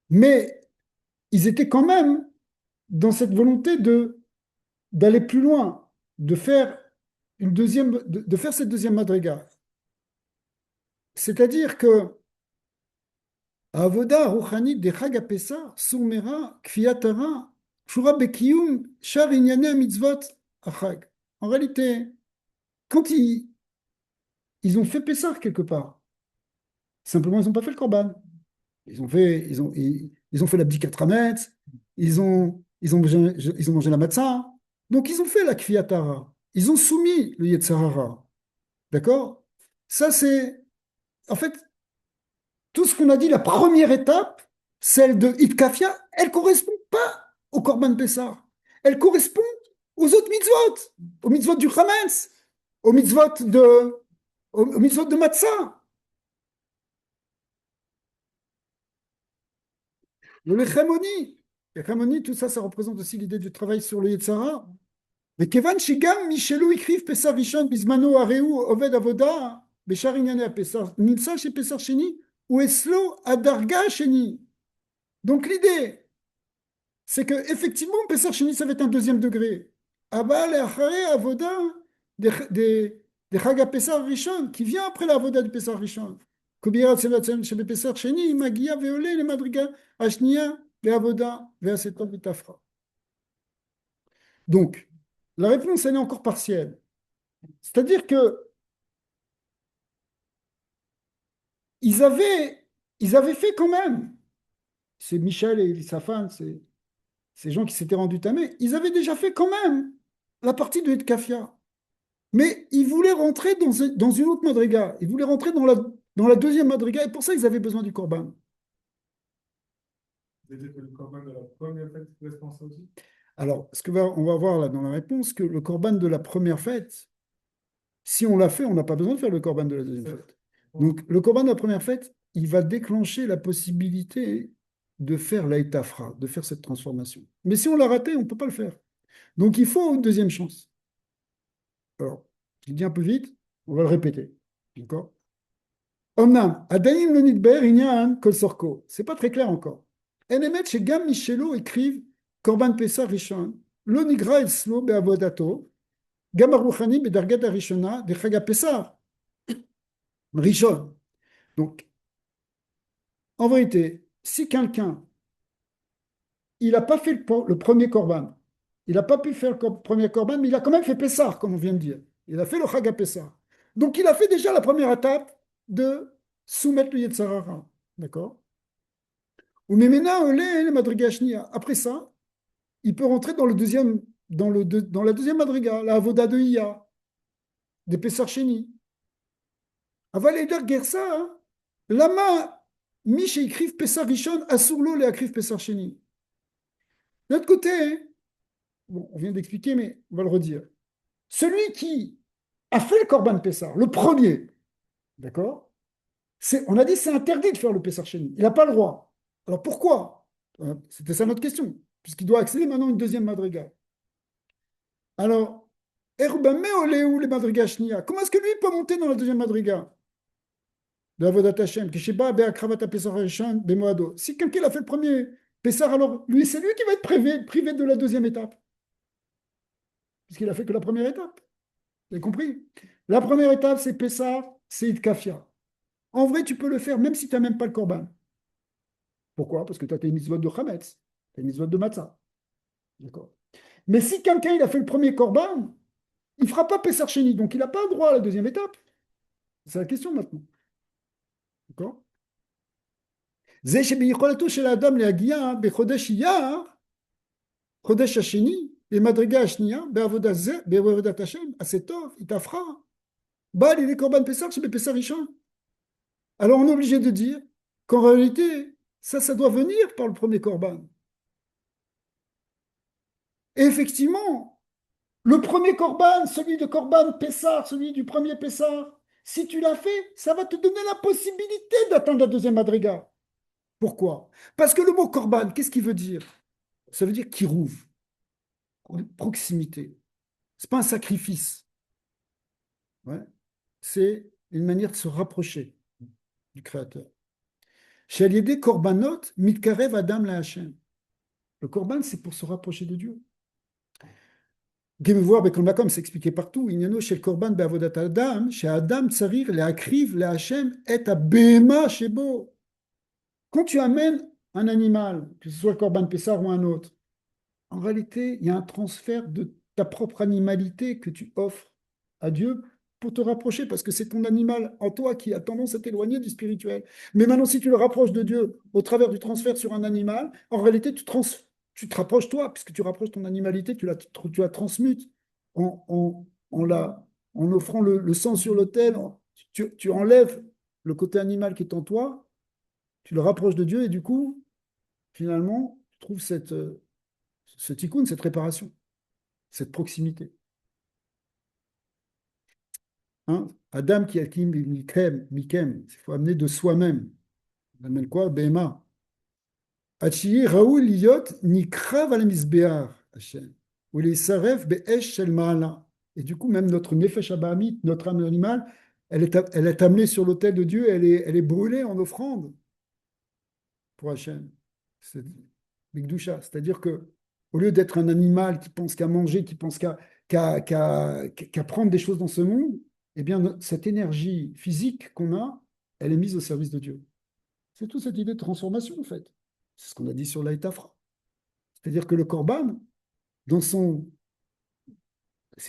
mais ils étaient quand même dans cette volonté d'aller plus loin, de faire de faire cette deuxième madriga. C'est-à-dire que Avoda Rouchanit de Chag HaPesach, Soumera, Kfiatara, Shura Bekiyum, Shar Inyane Mitzvot Achag. En réalité, quand ils ont fait Pessah quelque part, simplement ils n'ont pas fait le Korban. Ils ont fait l'abdikat Rametz, ils ont mangé la matzah. Donc ils ont fait la Kfiatara. Ils ont soumis le Yetzirara. D'accord? Ça, c'est. En fait, tout ce qu'on a dit, la première étape, celle de Itkafia, elle ne correspond pas au Korban Pessah. Elle correspond aux autres mitzvot, aux mitzvot du Chametz, aux mitzvot de Matzah. Le Lechamoni, tout ça, ça représente aussi l'idée du travail sur le Yetzara. Mais Kevan Shigam, Michelou écrivent Pessah Rishon, Bismano, Areu, Oved Avoda, Béchar Inyane à Pessah, Nimsa chez Pessah Sheni, ou Eslo Adarga Sheni. Donc l'idée, c'est que effectivement, Pessah Sheni, ça va être un deuxième degré. Abba, le Achare, Avoda, des Chaga Pessah Rishon, qui vient après la Avoda du Pessah Rishon. Kobira Tsevatzem, Shebe Pessah Sheni, Magia, Veole, le Madriga, Ashnia, le Avoda, Veasetom, Vitafra. Donc, la réponse, elle est encore partielle. C'est-à-dire que ils avaient, ils avaient fait quand même, c'est Michel et sa femme, ces gens qui s'étaient rendus tamés, ils avaient déjà fait quand même la partie de Kafia. Mais ils voulaient rentrer dans une autre madriga. Ils voulaient rentrer dans la deuxième madriga, et pour ça, ils avaient besoin du korban. Vous dire que le corban de la première fête correspond à ça aussi? Alors, on va voir là dans la réponse que le korban de la première fête, si on l'a fait, on n'a pas besoin de faire le korban de la deuxième fête. Donc, le korban de la première fête, il va déclencher la possibilité de faire l'aïtafra, de faire cette transformation. Mais si on l'a raté, on ne peut pas le faire. Donc, il faut une deuxième chance. Alors, je le dis un peu vite, on va le répéter. D'accord? Omnam, Adaim le nidber, inyan kol sorko. C'est pas très clair encore. Enemet chez Gam Michelo écrivent Korban Pessah Rishon, lo nigra el slo beavodato, Gam aruchani bedargat arishona de Chaga Pessah Rishon. Donc, en vérité, si quelqu'un, il n'a pas fait le premier Korban, il n'a pas pu faire le premier Korban, mais il a quand même fait Pessah, comme on vient de dire. Il a fait le Chaga Pessah. Donc, il a fait déjà la première étape de soumettre le Yetzirara. D'accord? Ou Memena, le Madriga Shnia. Après ça, il peut rentrer dans dans la deuxième Madriga, la Avoda de Iya, des Pessar Sheni. Aval Eder Gersa, hein? Lama, Mish écrivent Pessar Rishon, Asurlo les écrivent Pessar Sheni. De l'autre côté, hein, bon, on vient d'expliquer, mais on va le redire. Celui qui a fait le Korban Pessar, le premier, d'accord? On a dit c'est interdit de faire le Pessar Sheni. Il n'a pas le droit. Alors pourquoi? C'était ça notre question, puisqu'il doit accéder maintenant à une deuxième Madriga. Alors, Erbame Oleu les Madriga Shnia. Comment est-ce que lui peut monter dans la deuxième Madriga? De Avodat Hashem, Kisheba Be'akravata Pessar Rishon Bemoado. Si quelqu'un a fait le premier Pessar, alors lui, c'est lui qui va être privé de la deuxième étape, puisqu'il a fait que la première étape. Vous avez compris? La première étape, c'est Pessar, c'est Itkafia. En vrai, tu peux le faire même si tu n'as même pas le Korban. Pourquoi? Parce que tu as tes mitzvot de Chametz, tes mitzvot de Matzah. D'accord. Mais si quelqu'un il a fait le premier Korban, il ne fera pas Pessar Sheni, donc il n'a pas le droit à la deuxième étape. C'est la question maintenant. D'accord? זה שביכולתו של האדם להגיע בחודש אייר, חודש השני, למדרגה השנייה, בעבודת השם, עשה טוב, התהפכה. בא על ידי קורבן פסח שבפסח ראשון. Alors on est obligé de dire qu'en réalité, ça doit venir par le premier korban. Et effectivement, le premier korban, celui de korban Pessah, celui du premier Pessah, si tu l'as fait, ça va te donner la possibilité d'atteindre la deuxième madriga. Pourquoi? Parce que le mot korban, qu'est-ce qu'il veut dire? Ça veut dire kirouv, proximité. Ce n'est pas un sacrifice. Ouais. C'est une manière de se rapprocher du Créateur. Chez Aliédé korbanot, mitkarev adam la Hashem. Le korban, c'est pour se rapprocher de Dieu. Gemevoir Bekolmakom, c'est expliqué partout. Inyano chez le korban be'avodat adam, chez Adam tsarir le akriv le Hashem et à behema shebo. Quand tu amènes un animal, que ce soit le korban Pessah ou un autre, en réalité, il y a un transfert de ta propre animalité que tu offres à Dieu pour te rapprocher, parce que c'est ton animal en toi qui a tendance à t'éloigner du spirituel. Mais maintenant, si tu le rapproches de Dieu au travers du transfert sur un animal, en réalité, tu te rapproches toi, puisque tu rapproches ton animalité, tu la transmutes en offrant le sang sur l'autel, tu enlèves le côté animal qui est en toi, tu le rapproches de Dieu, et du coup, finalement, tu trouves ce tikkun, cette réparation, cette proximité. Hein? Adam qui akim mikem, il faut amener de soi-même. On amène quoi? Bema. Achiyi raoul liyot nikrav al mizbeach Hashem. Ou les saref be'esh shel ma'ala. Et du coup, même notre nefesh abahamit, notre âme animale, elle est amenée sur l'autel de Dieu, elle est brûlée en offrande pour Hashem. C'est Bigdusha. C'est-à-dire que au lieu d'être un animal qui pense qu'à manger, qui pense qu'à prendre des choses dans ce monde, eh bien, cette énergie physique qu'on a, elle est mise au service de Dieu. C'est toute cette idée de transformation, en fait. C'est ce qu'on a dit sur l'Aïtafra. C'est-à-dire que le Korban, si vous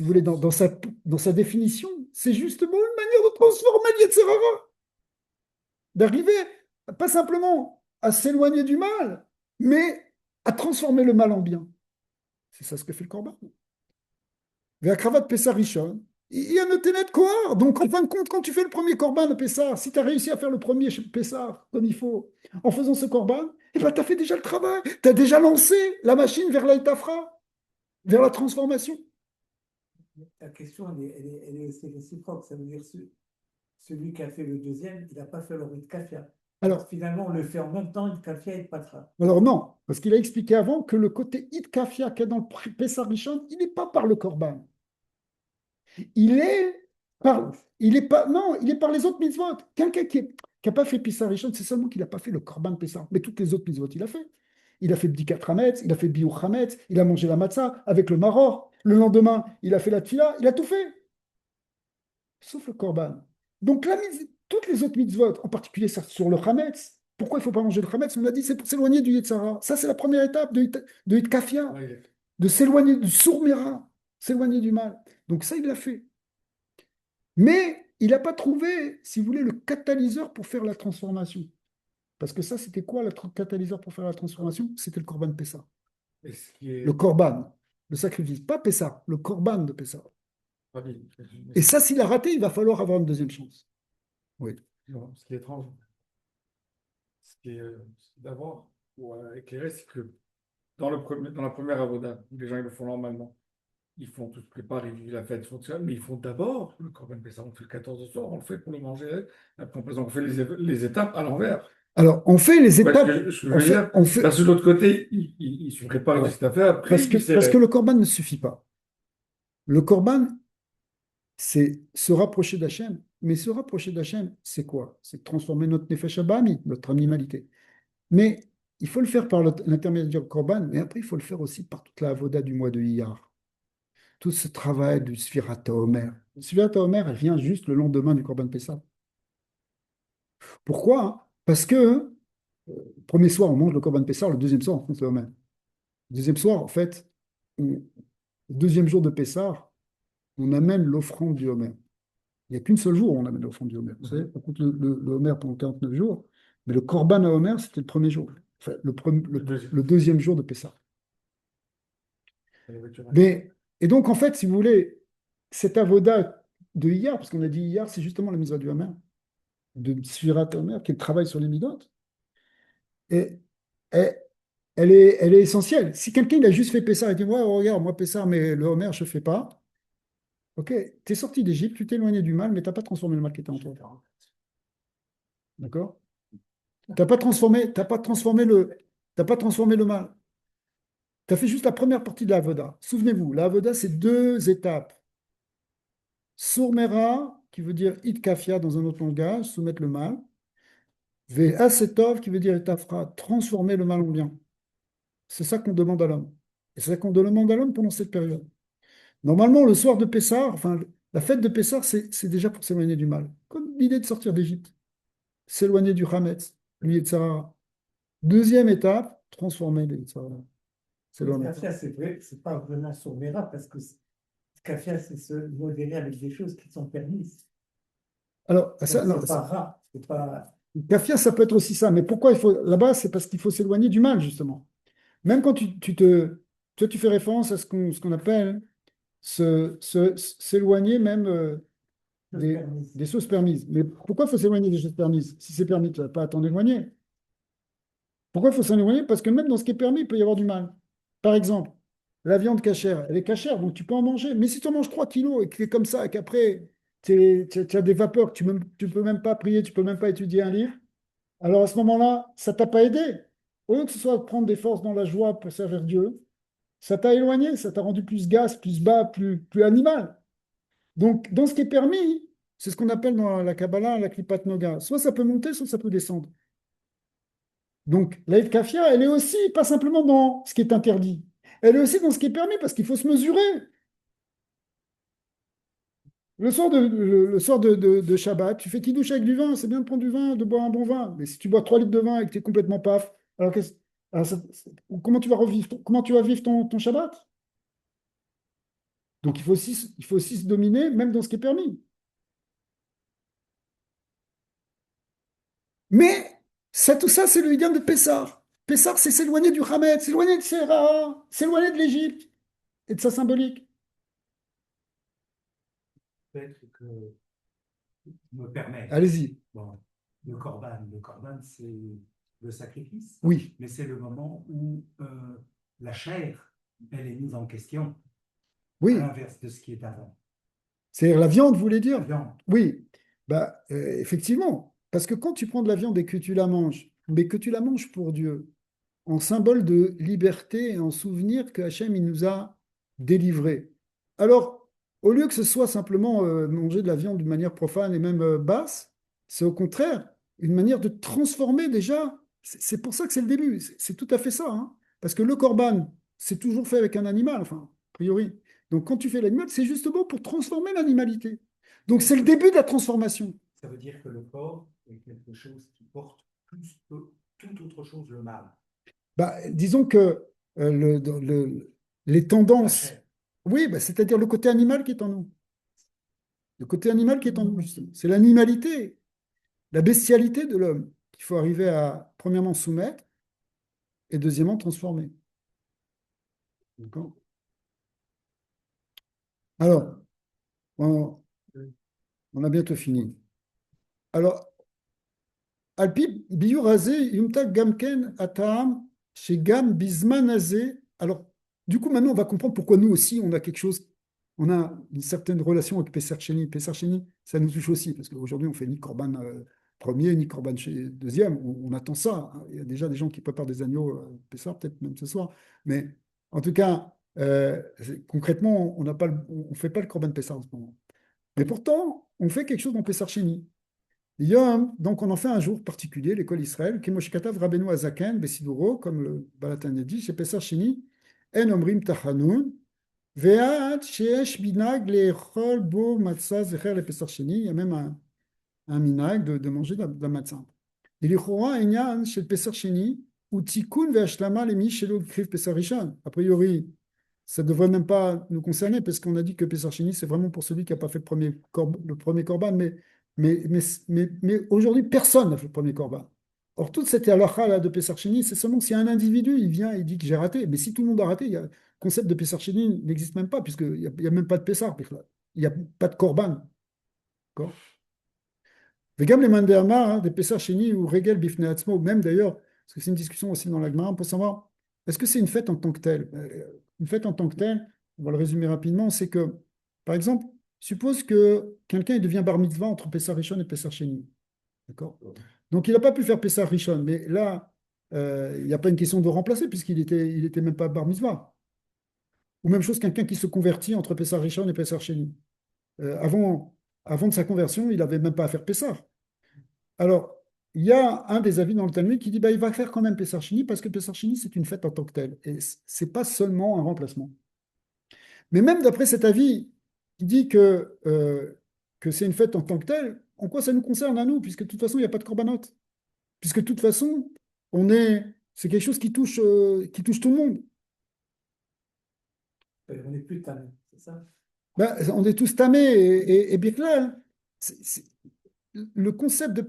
voulez, dans sa définition, c'est justement une manière de transformer l'Yetzirara. D'arriver, pas simplement à s'éloigner du mal, mais à transformer le mal en bien. C'est ça ce que fait le Korban. Ve'akravat Pessah Rishon, il y a noté net Kohar. Donc, en fin de compte, quand tu fais le premier Korban de Pessah, si tu as réussi à faire le premier Pessah comme il faut, en faisant ce Korban, eh ben, tu as fait déjà le travail. Tu as déjà lancé la machine vers l'Aïtafra, vers la transformation. La question, c'est réciproque. Ça veut dire celui qui a fait le deuxième, il n'a pas fait le rite kafia. Alors, finalement, on le fait en même temps, Hit Kafia et Patra. Alors non, parce qu'il a expliqué avant que le côté Hit Kafia qu'il y a dans le Pessah Rishon, il n'est pas par le Korban. Il est par les autres mitzvot. Quelqu'un qui n'a pas fait Pessah Rishon, c'est seulement qu'il n'a pas fait le Korban Pessah. Mais toutes les autres mitzvot, il a fait. Il a fait Bdikat Hametz, il a fait Biur Hametz, il a mangé la matzah avec le maror. Le lendemain, il a fait la tfila, il a tout fait. Sauf le Korban. Donc toutes les autres mitzvot, en particulier sur le Hametz, pourquoi il ne faut pas manger le Hametz? On a dit c'est pour s'éloigner du Yetzara. Ça, c'est la première étape de Hit Kafia, de s'éloigner du Sourmera, s'éloigner du mal. Donc ça, il l'a fait. Mais il n'a pas trouvé, si vous voulez, le catalyseur pour faire la transformation. Parce que ça, c'était quoi le catalyseur pour faire la transformation? C'était le Corban Pessah. Et ce qui est Le Corban, le sacrifice. Pas Pessah, le Corban de Pessah. pas bien. Et ça, s'il a raté, il va falloir avoir une deuxième chance. Oui. Non, ce qui est étrange, c'est d'abord, pour éclairer, c'est que dans la première avoda, les gens ils le font normalement. Ils font tout, se préparent, ils vivent la fête, ils font tout ça, mais ils font d'abord le Corban Pessah. On fait le 14 au soir, on le fait pour le manger. Après, on fait les étapes à l'envers. Alors, on fait les Ouais, étapes. je On veux fait, dire, on fait, parce que de l'autre côté, ils se préparent ouais. cette affaire, après Parce ils que, vivent ses parce que rêves. le Corban ne suffit pas. Le Corban, c'est se rapprocher d'Hachem. Mais se rapprocher d'Hachem, c'est quoi? C'est transformer notre Nefesh Abami, notre animalité. Mais il faut le faire par l'intermédiaire du Corban, mais après, il faut le faire aussi par toute la avoda du mois de Iyar. Tout ce travail du Sfirat HaOmer. Le Sfirat HaOmer, elle vient juste le lendemain du Corban Pessah. Pourquoi? Hein? Parce que le premier soir, on mange le Corban Pessah, le deuxième soir, on mange le Homer. Le deuxième soir, en fait, le deuxième jour de Pessah, on amène l'offrande du Homer. Il n'y a qu'une seule jour où on amène l'offrande du Homer. Vous savez, on compte le Homer pendant 49 jours, mais le Corban à Homer, c'était le premier jour. Enfin, le deuxième jour de Pessah. Mais, et donc, en fait, si vous voulez, cette avoda de Iyar, parce qu'on a dit Iyar, c'est justement la mitzvah du Homer, de Sfirat Homer, qui est le travail sur les midot, et, et elle est essentielle. Si quelqu'un il a juste fait Pessah et dit, ouais, regarde, moi Pessah, mais le Homer, je ne fais pas, ok, tu es sorti d'Égypte, tu t'es éloigné du mal, mais tu n'as pas transformé le mal qui était en toi. D'accord? T'as pas transformé le mal. Tu as fait juste la première partie de la Avoda. Souvenez-vous, la Avoda, c'est deux étapes. Sourmera, qui veut dire Itkafia dans un autre langage, soumettre le mal. Ve'asetov, qui veut dire Etafra, transformer le mal en bien. C'est ça qu'on demande à l'homme. Et c'est ça qu'on demande à l'homme pendant cette période. Normalement, le soir de Pessah, enfin, la fête de Pessah, c'est déjà pour s'éloigner du mal. Comme l'idée de sortir d'Égypte, s'éloigner du Hametz, lui et de Sarah. Deuxième étape, transformer les Yitzhara. C'est Le l'homme. Kafia, c'est vrai, c'est pas vraiment sur Mera, parce que Kafia, c'est se modérer avec des choses qui sont permises. Alors, Donc, ça, non, c'est pas rare, c'est pas. kafia, ça peut être aussi ça. Mais pourquoi il faut. Là-bas, c'est parce qu'il faut s'éloigner du mal, justement. Même quand toi, tu fais référence à ce qu'on appelle s'éloigner même Chose des, permise. des choses permises. Mais pourquoi il faut s'éloigner des choses permises? Si c'est permis, tu ne vas pas t'en éloigner. Pourquoi il faut s'en éloigner? Parce que même dans ce qui est permis, il peut y avoir du mal. Par exemple, la viande cachère, elle est cachère, donc tu peux en manger. Mais si tu en manges 3 kilos et que tu es comme ça, et qu'après, tu as des vapeurs, que tu peux même pas prier, tu peux même pas étudier un livre, alors à ce moment-là, ça t'a pas aidé. Au lieu que ce soit de prendre des forces dans la joie pour servir Dieu, ça t'a éloigné, ça t'a rendu plus gaz, plus bas, plus animal. Donc, dans ce qui est permis, c'est ce qu'on appelle dans la Kabbalah la Klipat Noga. Soit ça peut monter, soit ça peut descendre. Donc, la kafia, elle est aussi pas simplement dans ce qui est interdit, elle est aussi dans ce qui est permis parce qu'il faut se mesurer. Le soir de Shabbat, tu fais kidouche avec du vin, c'est bien de prendre du vin, de boire un bon vin. Mais si tu bois 3 litres de vin et que tu es complètement paf, alors, alors comment tu vas revivre, comment tu vas vivre ton Shabbat? Donc il faut aussi se dominer, même dans ce qui est permis. Mais tout ça, c'est le idéal de Pessah. Pessah, c'est s'éloigner du Hametz, s'éloigner de Serah, s'éloigner de l'Égypte et de sa symbolique. Peut-être que me permet. Allez-y. Bon, le corban, c'est le sacrifice, Oui, mais c'est le moment où la chair, elle est mise en question, à oui. l'inverse de ce qui est avant. C'est la viande, vous voulez La dire? viande, Oui. Bah, effectivement. Parce que quand tu prends de la viande et que tu la manges, mais que tu la manges pour Dieu, en symbole de liberté et en souvenir que Hachem il nous a délivrés. Alors, au lieu que ce soit simplement manger de la viande d'une manière profane et même basse, c'est au contraire une manière de transformer déjà. C'est pour ça que c'est le début. C'est tout à fait ça. Hein. Parce que le corban, c'est toujours fait avec un animal, enfin, a priori. Donc quand tu fais l'animal, c'est justement pour transformer l'animalité. Donc c'est le début de la transformation. ça veut dire que le corps est quelque chose qui porte plus que toute autre chose le mal. Bah, disons que les La tendances, chair. oui, bah, c'est-à-dire le côté animal qui est en nous. Le côté animal qui est en nous, justement. C'est l'animalité, la bestialité de l'homme qu'il faut arriver à, premièrement, soumettre et deuxièmement, transformer. D'accord? Alors, on, on a bientôt fini. Alors, Alpi biur hazé yumtak gamken atam chez gam bisman hazé. Alors, du coup, maintenant, on va comprendre pourquoi nous aussi, on a quelque chose, on a une certaine relation avec Pesach Sheni. Pesach Sheni, ça nous touche aussi, parce qu'aujourd'hui, on fait ni Corban premier, ni Corban deuxième. On attend ça, hein. Il y a déjà des gens qui préparent des agneaux Pessah, peut-être même ce soir. Mais en tout cas, concrètement, on n'a pas, on fait pas le Corban Pessah en ce moment. Mais pourtant, on fait quelque chose dans Pesach Sheni. Yom, donc on en fait un jour particulier, l'école Israël, Kemoshkatav Rabbeinu Azaken, Besiduro, comme le Balatan dit, chez Pesach Sheni, En Omrim Tachanun, Ve'at Sheesh Binag Le'echol Bo Matzah Zecher le Pesach Sheni, il y a même un minag de manger de la matzah. Et l'Ichora Enyan chez le Pesach Sheni, ou Tikkun Ve'ashlama Lemi chez le Kriv Pesach Rishon. A priori, ça ne devrait même pas nous concerner, parce qu'on a dit que Pesach Sheni, c'est vraiment pour celui qui n'a pas fait le premier korban, mais aujourd'hui, personne n'a fait le premier korban. Or, toute cette halakha là de Pesach Sheni, c'est seulement si un individu il vient et dit que j'ai raté. Mais si tout le monde a raté, le concept de Pesach Sheni n'existe même pas, puisqu'il n'y a même pas de Pessah, il n'y a pas de korban. D'accord. Vegam les mandéama, hein, des Pesach Sheni ou Regel Bifne Atzmo, ou même d'ailleurs, parce que c'est une discussion aussi dans la Gemara, on peut savoir, est-ce que c'est une fête en tant que telle? Une fête en tant que telle, on va le résumer rapidement, c'est que, par exemple, suppose que quelqu'un il devient bar mitzvah entre Pesach Rishon et Pesach Sheni. D'accord? Donc il n'a pas pu faire Pesach Rishon, mais là, il n'y a pas une question de remplacer, puisqu'il était même pas bar mitzvah. Ou même chose, quelqu'un qui se convertit entre Pesach Rishon et Pesach Sheni. Avant de sa conversion, il n'avait même pas à faire Pesach. Alors, il y a un des avis dans le Talmud qui dit bah, il va faire quand même Pesach Sheni parce que Pesach Sheni, c'est une fête en tant que telle. Et ce n'est pas seulement un remplacement. Mais même d'après cet avis qui dit que c'est une fête en tant que telle, en quoi ça nous concerne à nous, puisque de toute façon, il n'y a pas de korbanot. Puisque de toute façon, c'est quelque chose qui touche tout le monde. On n'est plus tanné, c'est ça? Ben, on est tous tamés et Birklal, le concept de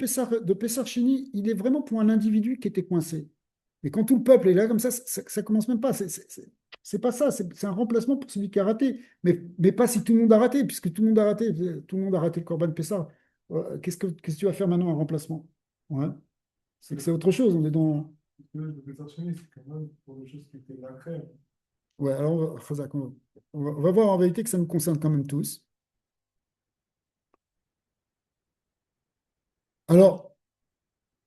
Pessar Chini, il est vraiment pour un individu qui était coincé. Mais quand tout le peuple est là comme ça commence même pas. C'est pas ça, c'est un remplacement pour celui qui a raté. Mais pas si tout le monde a raté, puisque tout le monde a raté. Tout le monde a raté le Corban Pessar. Qu'est-ce que tu vas faire maintenant, un remplacement? Ouais. C'est que c'est autre chose. On est dans. Le Pesach Sheni, c'est quand même pour des choses qui étaient la crème. Ouais, alors, Khazak, on va voir en vérité que ça nous concerne quand même tous. Alors,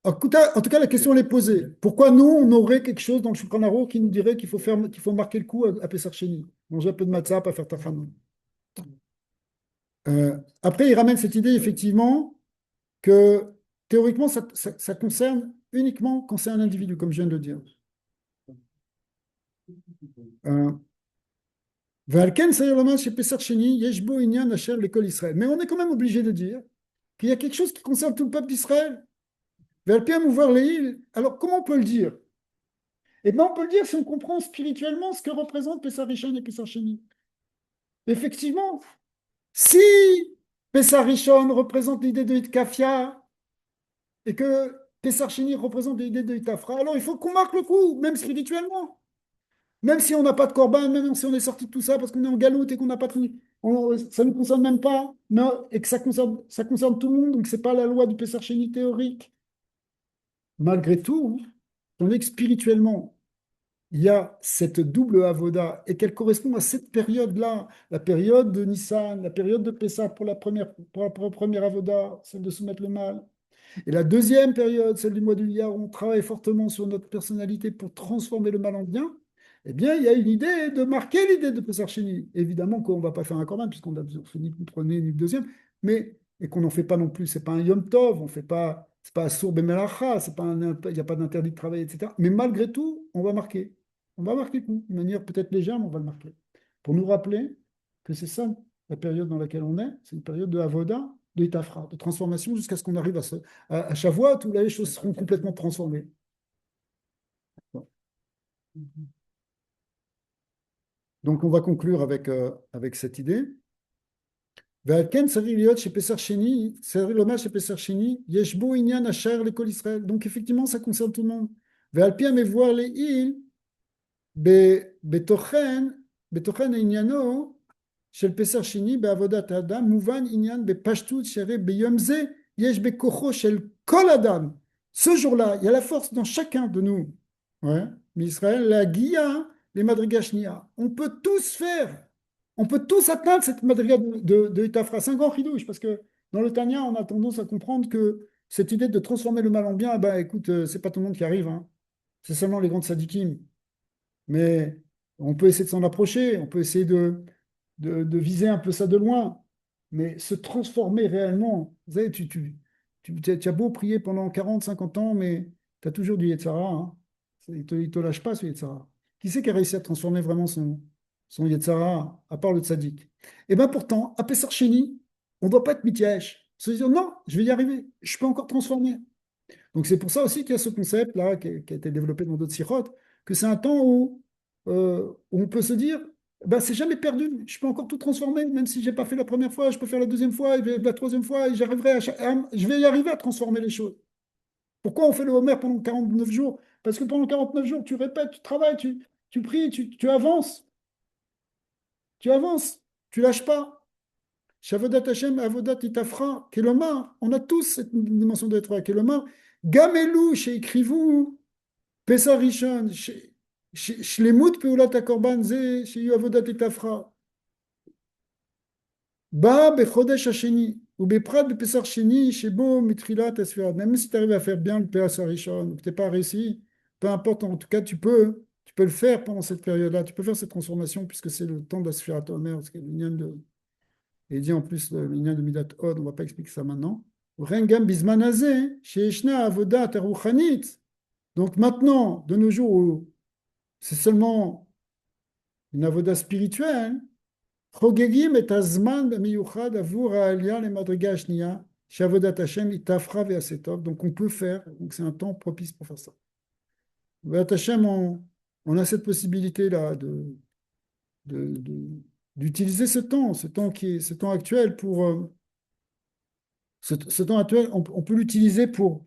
en tout cas, la question elle est posée. Pourquoi nous, on aurait quelque chose dans le Shulchan Aruch qui nous dirait qu'il faut marquer le coup à Pessar Sheni? Manger un peu de matzah, pas faire tachanun. Après, il ramène cette idée, effectivement, que théoriquement, ça concerne uniquement quand c'est un individu, comme je viens de le dire. Euh, Valken, Sayolama, chez Pessar Sheni, Yeshbo, Inyan, Asher, l'école Israël. Mais on est quand même obligé de dire qu'il y a quelque chose qui concerne tout le peuple d'Israël. Valpiem, ouvert les îles. Alors, comment on peut le dire? Eh bien, on peut le dire si on comprend spirituellement ce que représente Pessar Rishon et Pessar Sheni. Effectivement, si Pessar Rishon représente l'idée de Hitkafia et que Pessar Sheni représente l'idée de Hitafra, alors il faut qu'on marque le coup, même spirituellement. Même si on n'a pas de korban, même si on est sorti de tout ça parce qu'on est en galoute et qu'on n'a pas pris, ça ne nous concerne même pas, non, et que ça concerne tout le monde, donc ce n'est pas la loi du Pessar Sheni théorique. Malgré tout, on est que spirituellement, il y a cette double avoda et qu'elle correspond à cette période-là, la période de Nissan, la période de Pessah pour la première avoda, celle de soumettre le mal. Et la deuxième période, celle du mois du Iyar, où on travaille fortement sur notre personnalité pour transformer le mal en bien, eh bien, il y a une idée de marquer l'idée de Pessah Sheni. Évidemment qu'on ne va pas faire un corban, puisqu'on n'a fait ni le premier ni le deuxième, mais et qu'on n'en fait pas non plus. Ce n'est pas un Yom Tov, on fait pas, c'est pas un Sour Bemelacha, il n'y a pas d'interdit de travail, etc. Mais malgré tout, on va marquer. On va marquer tout, de manière peut-être légère, mais on va le marquer. Pour nous rappeler que c'est ça la période dans laquelle on est, c'est une période de Avoda, de Itafra, de transformation jusqu'à ce qu'on arrive à Shavuot où là, les choses seront complètement transformées. Bon. Donc on va conclure avec cette idée. ועל כן צריך להיות שפסח שני, צריך לומר שפסח שני, יש בו עניין השאר לכל ישראל. Donc effectivement, ça concerne tout le monde. ועל פי המבואר לעיל, בתוכן, בתוכן עניינו של פסח שני בעבודת האדם, מובן עניין בפשטות שהרי ביום זה, יש בכוחו של כל אדם. Ce jour-là, il y a la force dans chacun de nous, ouais, d'Israël, להגיע למדרגה שנייה. On peut tous faire. On peut tous atteindre cette madriga de Itafra. C'est un grand chidouche parce que dans le Tanya, on a tendance à comprendre que cette idée de transformer le mal en bien, bah écoute, c'est pas tout le monde qui arrive, hein. C'est seulement les grands tzadikim. Mais on peut essayer de s'en approcher, on peut essayer de viser un peu ça de loin, mais se transformer réellement. Vous savez, tu as beau prier pendant 40, 50 ans, mais tu as toujours du Yetzara, hein. Il te lâche pas ce Yetzara. Qui c'est qui a réussi à transformer vraiment son Yetzara, à part le tzaddik? Et bien pourtant, à Pessar Sheni, on ne doit pas être mityash. Se dire non, je vais y arriver, je peux encore transformer. Donc c'est pour ça aussi qu'il y a ce concept-là qui a été développé dans d'autres sirotes, que c'est un temps où on peut se dire, ben, c'est jamais perdu, je peux encore tout transformer, même si je n'ai pas fait la première fois, je peux faire la deuxième fois, et la troisième fois, et je vais y arriver à transformer les choses. Pourquoi on fait le Homer pendant 49 jours? Parce que pendant 49 jours, tu répètes, tu travailles, tu pries, tu avances, tu lâches pas. Shavodat Hashem, Avodat Itafra, Kelomar, on a tous cette dimension d'être Kelomar. Gamelu, chez écrivou, Pessah Rishon, Shlemut Peulat HaKorban, Ze, chez Avodat Itafra. Ba, Bechodesh Hasheni, ou Beprat, Bepessah Sheni, Shebo, Mitrilat, Asfirat. Même si tu arrives à faire bien le Pessah Rishon, ou que tu n'es pas réussi, peu importe, en tout cas, tu peux le faire pendant cette période-là, tu peux faire cette transformation, puisque c'est le temps de la Sfirat Omer, parce qu'il y a l'union de. Et il dit en plus le lien de Midat Od, on ne va pas expliquer ça maintenant. Rengam Bismanazé, Sheeshna Avodat Aruchanit. Donc maintenant, de nos jours, où c'est seulement une avoda spirituelle, Chogegim et Azman Miyuchad Avur Ha'alia le Madriga Ashniya, Shavodat Hashem Itafra Ve'asetov. Donc on peut faire, donc c'est un temps propice pour faire ça. Ve'at Hashem, on a cette possibilité-là d'utiliser ce temps actuel pour. Ce temps actuel, on peut l'utiliser pour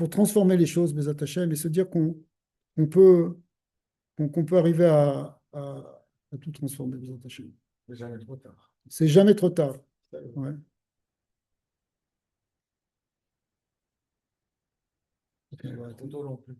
transformer les choses, Bezat Hashem, et se dire qu'on peut, qu'on peut arriver à tout transformer, Bezat Hashem. C'est jamais trop tard. C'est jamais trop tard. Ouais. C'est pas trop tôt non plus.